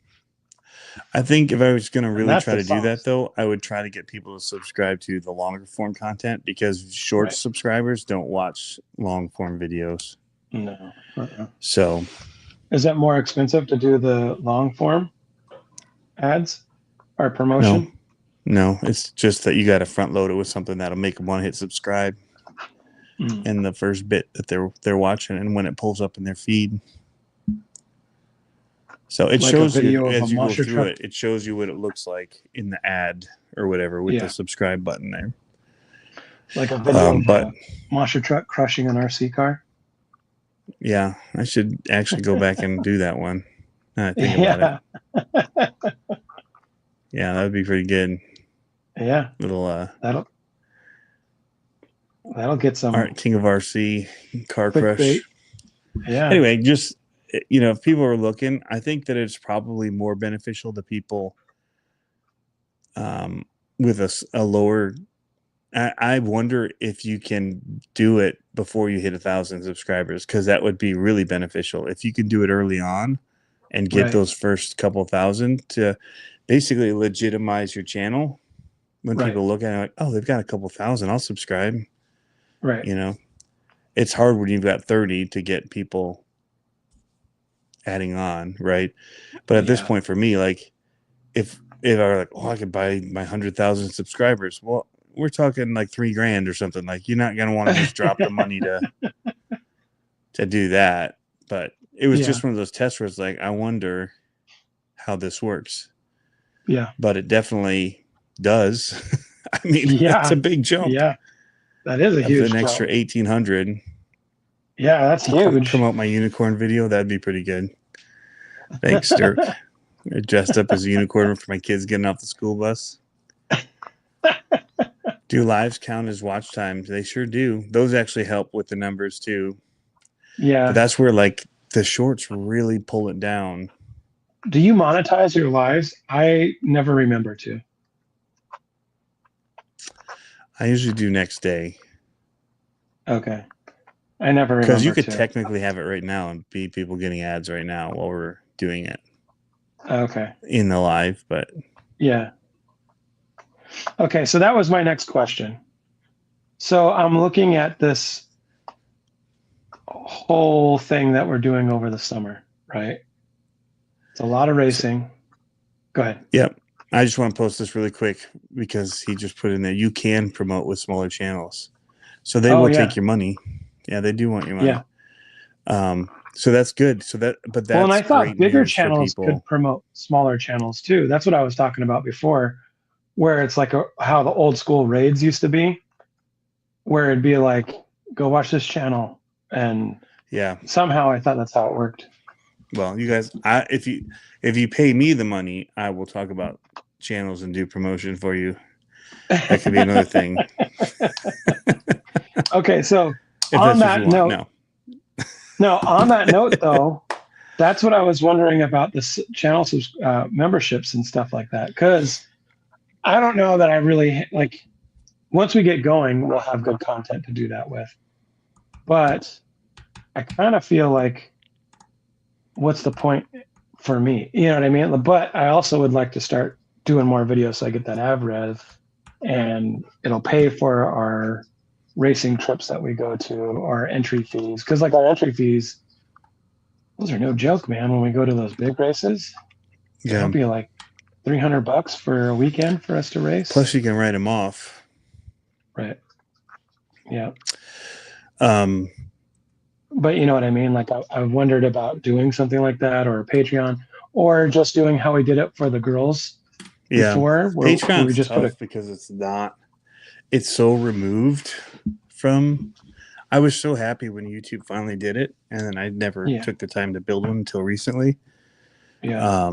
I think if I was going to really try to do that, though, I would try to get people to subscribe to the longer form content because short subscribers don't watch long form videos. No. So, is that more expensive to do the long form ads or promotion? No, it's just that you got to front load it with something that'll make them want to hit subscribe in the first bit that they're watching, and when it pulls up in their feed. So it shows you as you go through it. It shows you what it looks like in the ad or whatever with the subscribe button there. Like a video of a monster truck crushing an RC car. Yeah, I should actually go back and do that one. Now I think about it. Yeah, that would be pretty good. Yeah. Little that'll get some King of RC car crush. Bait. Yeah. Anyway, just if people are looking, I think that it's probably more beneficial to people with a lower. I wonder if you can do it before you hit 1,000 subscribers, because that would be really beneficial. If you can do it early on and get those first couple thousand to basically legitimize your channel. When people look at it like, oh, they've got a couple thousand, I'll subscribe. Right. It's hard when you've got 30 to get people adding on, right? But at this point for me, like if I were like, oh, I could buy my 100,000 subscribers, well, we're talking like $3,000 or something. Like, you're not gonna want to just drop the money to do that. But it was just one of those tests where it's like, I wonder how this works. Yeah. But it definitely does. I mean, that's a big jump. Yeah. That is a huge an jump. extra 1,800. Yeah, that's huge. Promote my unicorn video. That'd be pretty good. Thanks, Dirk. I dressed up as a unicorn for my kids getting off the school bus. Do lives count as watch times? They sure do. Those actually help with the numbers too. Yeah. But that's where like the shorts really pull it down. Do you monetize your lives? I never remember to. I usually do next day. Okay. I never remember Because you could to. technically have it right now and be people getting ads right now while we're doing it Okay. in the live, but Yeah. Okay, so that was my next question. So I'm looking at this whole thing that we're doing over the summer, right? It's a lot of racing. Go ahead. yep. I just want to post this really quick because he just put in there you can promote with smaller channels. So they Oh will yeah. take your money. Yeah, they do want your money. Yeah. So that's good. But Well, and that's I thought great bigger news for channels could people. promote smaller channels too. That's what I was talking about before, where it's like how the old school raids used to be, where it'd be like, go watch this channel. And Yeah. somehow I thought that's how it worked. Well, you guys, if you pay me the money, I will talk about channels and do promotion for you. That could be another thing. Okay, so If on that's what you that want. note, no, on that note though, that's what I was wondering about the channel memberships and stuff like that. Because I don't know that I really like. Once we get going, we'll have good content to do that with. But I kind of feel like, what's the point for me? You know what I mean? But I also would like to start doing more videos so I get that av rev, and it'll pay for our racing trips that we go to, our entry fees. Because like our entry fees, those are no joke, man. When we go to those big races, Yeah. it'll be like $300 for a weekend for us to race. Plus, you can write them off. Right. Yeah. Um, But you know what I mean? Like I've wondered about doing something like that, or a Patreon, or just doing how we did it for the girls before, where we Patreon's just tough because it's so removed from. I was so happy when YouTube finally did it, and then I never took the time to build one until recently. Yeah.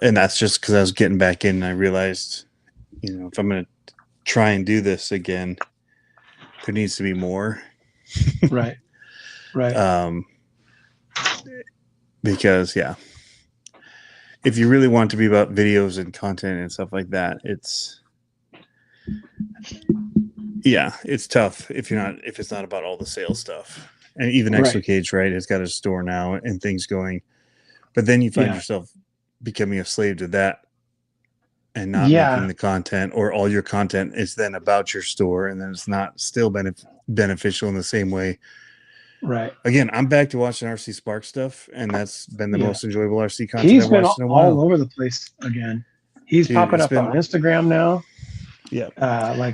And that's just because I was getting back in and I realized, if I'm going to try and do this again, there needs to be more. Right. Because, if you really want to be about videos and content and stuff like that, it's tough if it's not about all the sales stuff. And even Exocage, right, has got a store now and things going. But then you find yourself becoming a slave to that and not making the content, or all your content is then about your store, and then it's not still beneficial in the same way. Right. Again, I'm back to watching RC Spark stuff, and that's been the most enjoyable RC content He's I've been watched in a while. all over the place again. He's popping up on Instagram now. Yeah.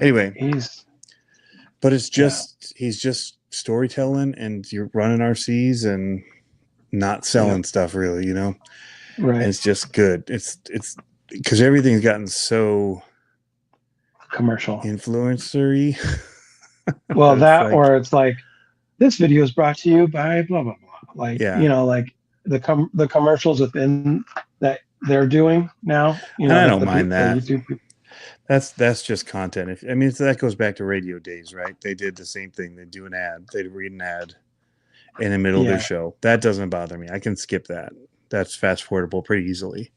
Anyway, he's just storytelling, and you're running RCs and not selling stuff really, Right. And it's just good. It's because everything's gotten so commercial, influencer-y. Well, that or it's like, this video is brought to you by blah blah blah. Like like the commercials within that they're doing now. I don't mind that. YouTube people. That's just content. That goes back to radio days, right? They did the same thing. They do an ad. They'd read an ad in the middle of their show. That doesn't bother me. I can skip that. That's fast forwardable pretty easily.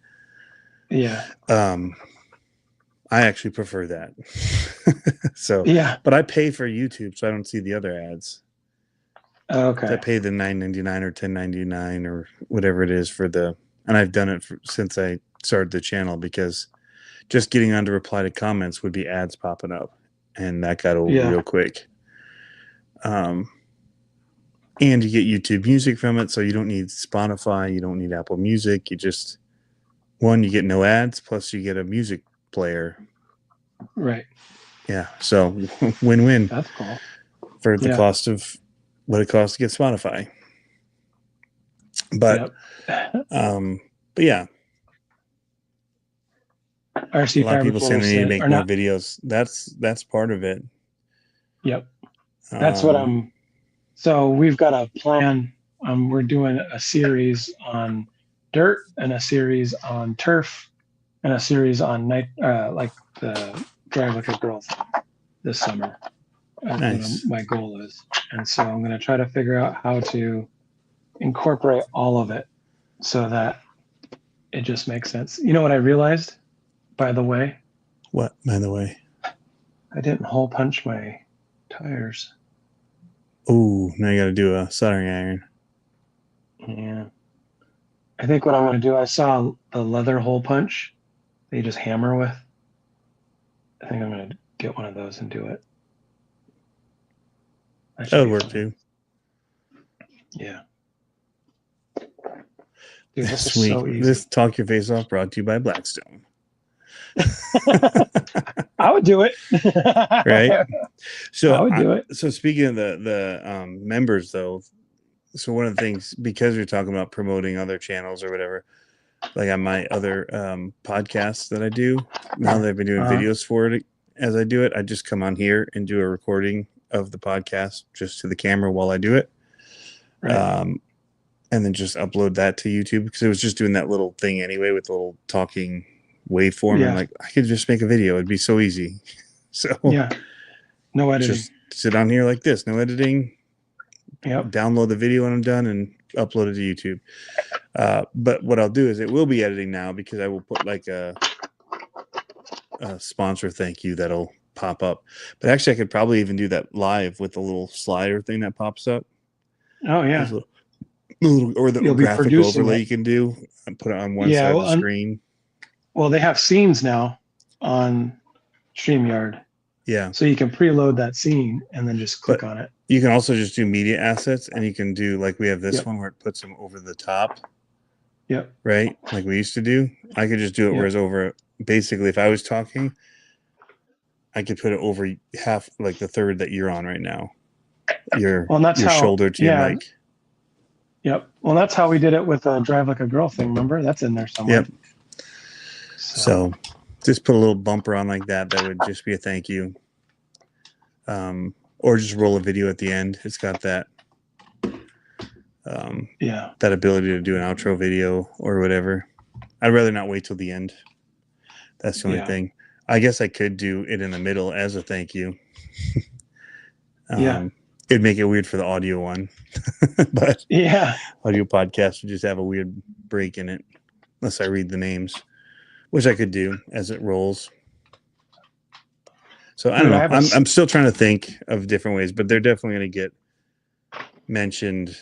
Yeah. I actually prefer that. So but I pay for YouTube, so I don't see the other ads. Okay. I pay the $9.99 or $10.99 or whatever it is and I've done it since I started the channel, because just getting on to reply to comments would be ads popping up, and that got old real quick. And you get YouTube Music from it, so you don't need Spotify, you don't need Apple Music. You just you get no ads, plus you get a music player. Right. Yeah. So win-win. That's cool. For the cost of what it costs to get Spotify. But yeah. RC a lot of people saying they need to make more videos. That's part of it. Yep. That's what so we've got a plan. We're doing a series on dirt, and a series on turf, and a series on like the Drive Like a Girl this summer. That's what my goal is. And so I'm going to try to figure out how to incorporate all of it so that it just makes sense. You know what I realized, by the way? What, by the way? I didn't hole punch my tires. Oh, now you got to do a soldering iron. Yeah. I think what I'm going to do, I saw the leather hole punch that you just hammer with. I think I'm going to get one of those and do it. That would work too. Yeah. Dude, this is Sweet. so easy. This Talk Your Face Off brought to you by Blackstone. I would do it. Right? So I would do it. So speaking of the members though, so one of the things, because we're talking about promoting other channels or whatever, like on my other podcasts that I do, now that I've been doing videos for it as I do it, I just come on here and do a recording of the podcast just to the camera while I do it. Right. And then just upload that to YouTube, because it was just doing that little thing anyway with the little talking waveform. Yeah. I'm like, I could just make a video. It'd be so easy. So yeah, no editing. just sit on here like this, no editing. Yep. Download the video when I'm done and upload it to YouTube. But what I'll do is it will be editing now, because I will put like a sponsor thank you that'll pop up. But actually, I could probably even do that live with the little slider thing that pops up. Oh yeah. Or the You'll be graphic producing overlay it. you can do and put it on one side of the screen. Well, they have scenes now on StreamYard. Yeah. So you can preload that scene and then just click on it. You can also just do media assets, and you can do like we have this Yep. one where it puts them over the top. Yep. Right? Like we used to do. I could just do it where it's over. Basically, if I was talking, I could put it over half, like the third that you're on right now. Your shoulder to your mic. Yep. Well, that's how we did it with Drive Like a Girl thing. Remember? That's in there somewhere. Yep. So just put a little bumper on like that. That would just be a thank you. Or just roll a video at the end. It's got that. That ability to do an outro video or whatever. I'd rather not wait till the end. That's the only thing. I guess I could do it in the middle as a thank you. It'd make it weird for the audio one. But audio podcast would just have a weird break in it unless I read the names, which I could do as it rolls. So I don't know. I'm still trying to think of different ways, but they're definitely going to get mentioned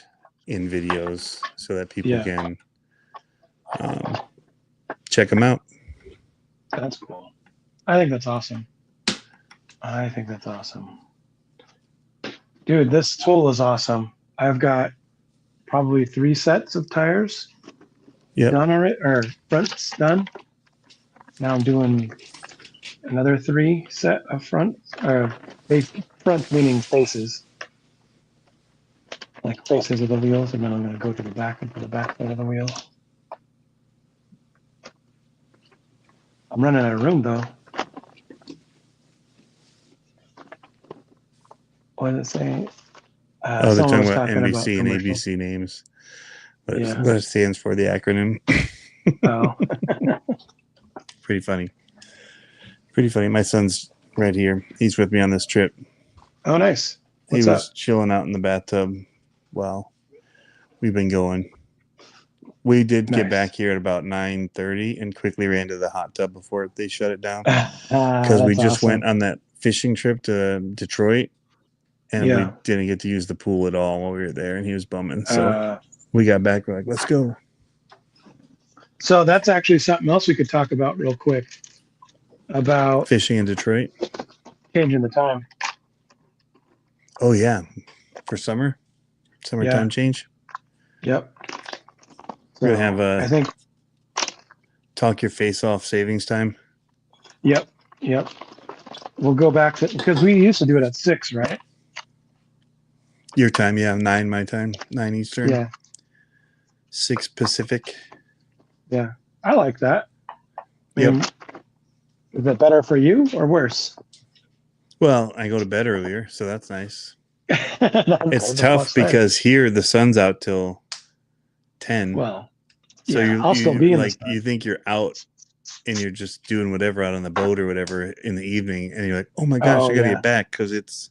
in videos so that people can check them out. That's cool. I think that's awesome. Dude, this tool is awesome. I've got probably 3 sets of tires done already, or fronts done. Now I'm doing another 3 set of fronts, or front meaning faces. Like faces of the wheels, and then I'm going to go to the back and put the back side of the wheel. I'm running out of room though. What does it say? They're talking about NBC and ABC names. What it stands for, the acronym. Oh. Pretty funny. My son's right here. He's with me on this trip. Oh, nice. He was chilling out in the bathtub while we've been going. We did get back here at about 9:30 and quickly ran to the hot tub before they shut it down. Because we just went on that fishing trip to Detroit, and we didn't get to use the pool at all while we were there, and he was bumming. So we got back, we're like, let's go. So that's actually something else we could talk about real quick. About fishing in Detroit. Changing the time. Oh, yeah. For summertime change. Yep. We're going to have I think Talk Your Face Off savings time. Yep. We'll go back to, because we used to do it at 6, right? Your time, 9 my time, 9 Eastern. Yeah. 6 Pacific. Yeah. I like that. Is it better for you or worse? Well, I go to bed earlier, so that's nice. It's tough because here the sun's out till 10. Well, so I'll still be in like you think you're out and you're just doing whatever out on the boat or whatever in the evening, and you're like, oh my gosh, I gotta get back because it's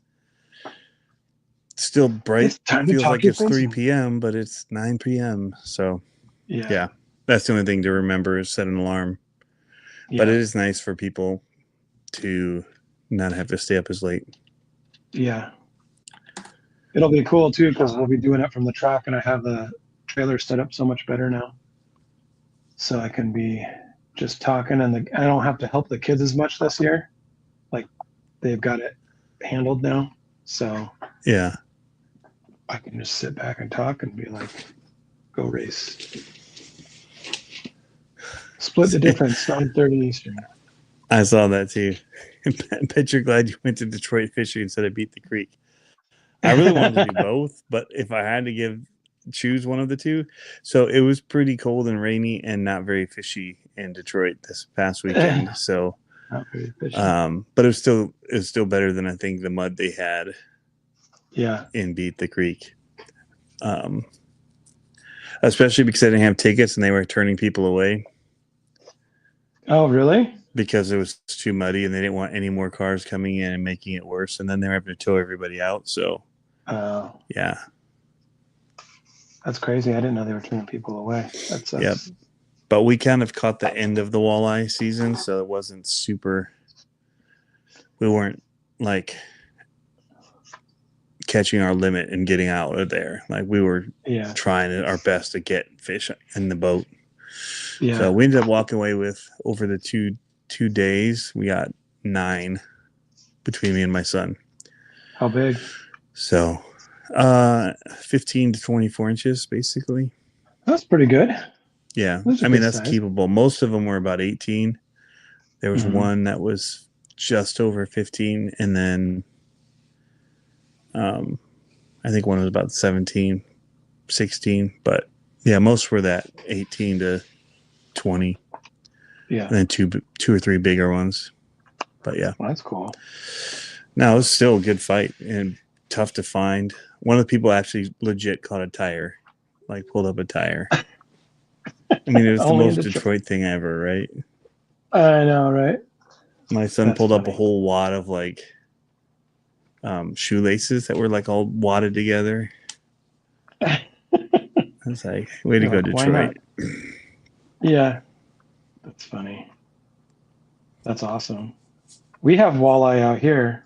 still bright. It feels like it's 3 p.m., but it's 9 p.m. So yeah, that's the only thing to remember is set an alarm. But it is nice for people to not have to stay up as late. Yeah. It'll be cool too because we'll be doing it from the truck, and I have the trailer set up so much better now. So I can be just talking, and I don't have to help the kids as much this year. Like they've got it handled now. So Yeah. I can just sit back and talk and be like, go race. Split the difference, 9:30 Eastern. I saw that too. I bet you're glad you went to Detroit fishing instead of Beat the Creek. I really wanted to do both, but if I had to choose one of the two, so it was pretty cold and rainy and not very fishy in Detroit this past weekend. So, Not very fishy. but it was still better than I think the mud they had. Yeah. In Beat the Creek. Especially because I didn't have tickets and they were turning people away. Oh, really? Because it was too muddy and they didn't want any more cars coming in and making it worse. And then they were having to tow everybody out. So, yeah. That's crazy. I didn't know they were turning people away. That's Yep. But we kind of caught the end of the walleye season, so it wasn't super. We weren't like catching our limit and getting out of there. Like we were trying our best to get fish in the boat. Yeah. So we ended up walking away with, over the two days, we got 9 between me and my son. How big? So 15 to 24 inches, basically. That's pretty good. Yeah. I mean, that's keepable. Most of them were about 18. There was one that was just over 15. And then I think one was about 17, 16. But yeah, most were that 18 to 20. Yeah. And then two or three bigger ones. But yeah. Well, that's cool. No, it was still a good fight and tough to find. One of the people actually legit caught a tire, like pulled up a tire. I mean, it was the most Detroit thing ever, right? I know, right? My son pulled up a whole wad of like shoelaces that were like all wadded together. I was like, way to go, Detroit. Yeah. That's funny. That's awesome. We have walleye out here.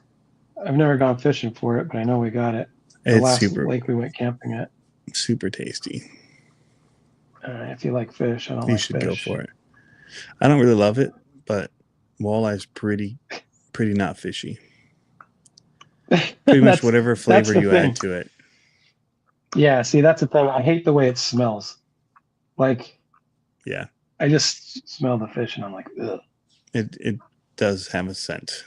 I've never gone fishing for it, but I know we got it. The last lake we went camping at. Super tasty. If you like fish, I don't like fish. You should go for it. I don't really love it, but walleye's pretty not fishy. Pretty much whatever flavor you add to it. Yeah, see, that's the thing. I hate the way it smells. Like, yeah, I just smell the fish and I'm like, ugh. It does have a scent.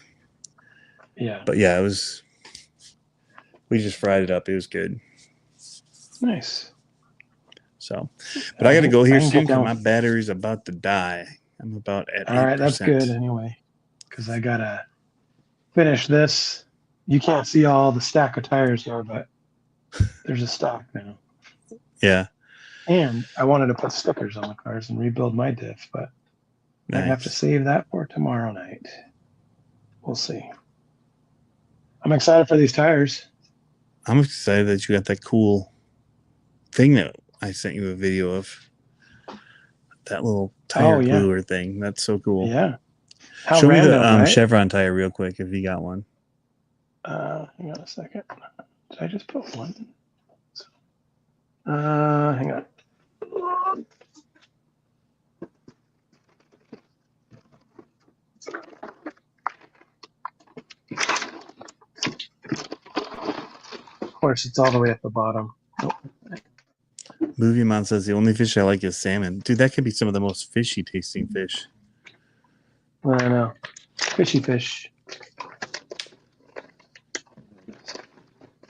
Yeah. But yeah, we just fried it up. It was good. Nice. So, but I got to go here soon because my battery's about to die. I'm about at 8%. All right, that's good anyway, because I got to finish this. You can't see all the stack of tires here, but there's a stock now. Yeah. And I wanted to put stickers on the cars and rebuild my diff, but I have to save that for tomorrow night. We'll see. I'm excited for these tires. I'm excited that you got that cool thing that I sent you a video of. That little tire gluer thing. That's so cool. Yeah. Show me the Chevron tire real quick if you got one. Hang on a second. Did I just put one? Hang on. Of course, it's all the way at the bottom. Oh. Movie Man says the only fish I like is salmon. Dude, that could be some of the most fishy tasting fish. I know. Fishy fish.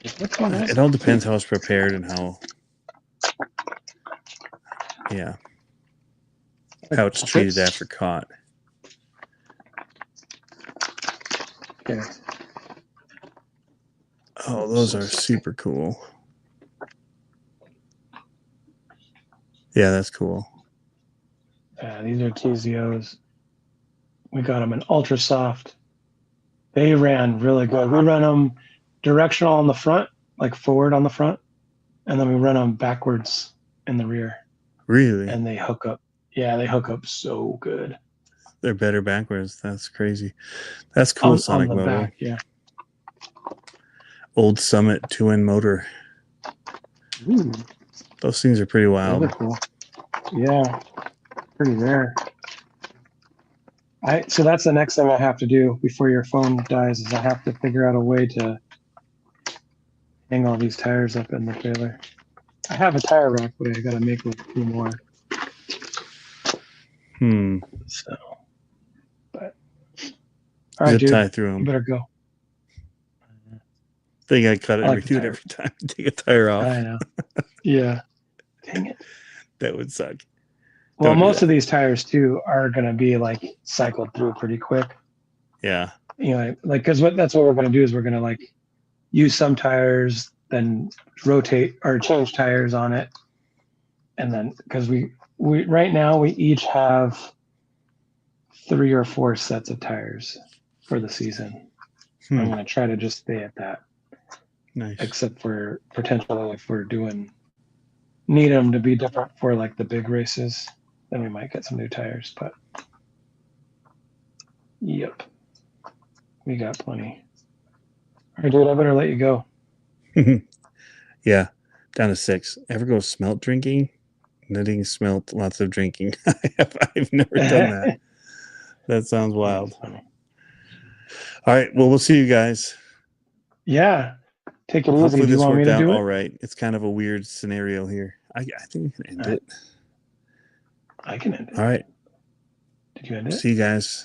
It all depends how it's prepared and how it's treated after caught. Okay. Oh, those are super cool. Yeah, that's cool. These are TZOs. We got them in ultra soft. They ran really good. We run them directional on the front, like forward on the front, and then we run them backwards in the rear. Really? And they hook up. Yeah, they hook up so good. they're better backwards. That's crazy. That's cool, on Sonic the Moto. back, yeah. Old Summit 2-in motor. Ooh, Those things are pretty those wild. are cool. Yeah, pretty rare. So that's the next thing I have to do before your phone dies is I have to figure out a way to hang all these tires up in the trailer. I have a tire rack, but I gotta make like 2 more. So, but all right, Zip dude, tie through you them. better go. Think I cut it I like and the redo it tire. every time. Take a tire off. I know. Yeah. Dang it. That would suck. Well, Don't do most that. of these tires too are gonna be like cycled through pretty quick. Yeah. You know, like because that's what we're gonna do is we're gonna like use some tires, then rotate or change tires on it, and then because we right now we each have 3 or 4 sets of tires for the season. I'm gonna try to just stay at that, Nice. except for potentially if we're need them to be different for like the big races, then we might get some new tires. But yep, we got plenty. All right, dude, I better let you go. Yeah. Down to 6. Ever go smelt drinking? Knitting, smelt, lots of drinking. I've never done that. That sounds wild. That's funny. All right. Well, we'll see you guys. Yeah, take it easy. Hopefully Do you this want me worked to out do all it? right. It's kind of a weird scenario here. I think we can end All right. it. I can end it. All right. Did you end it? See you guys.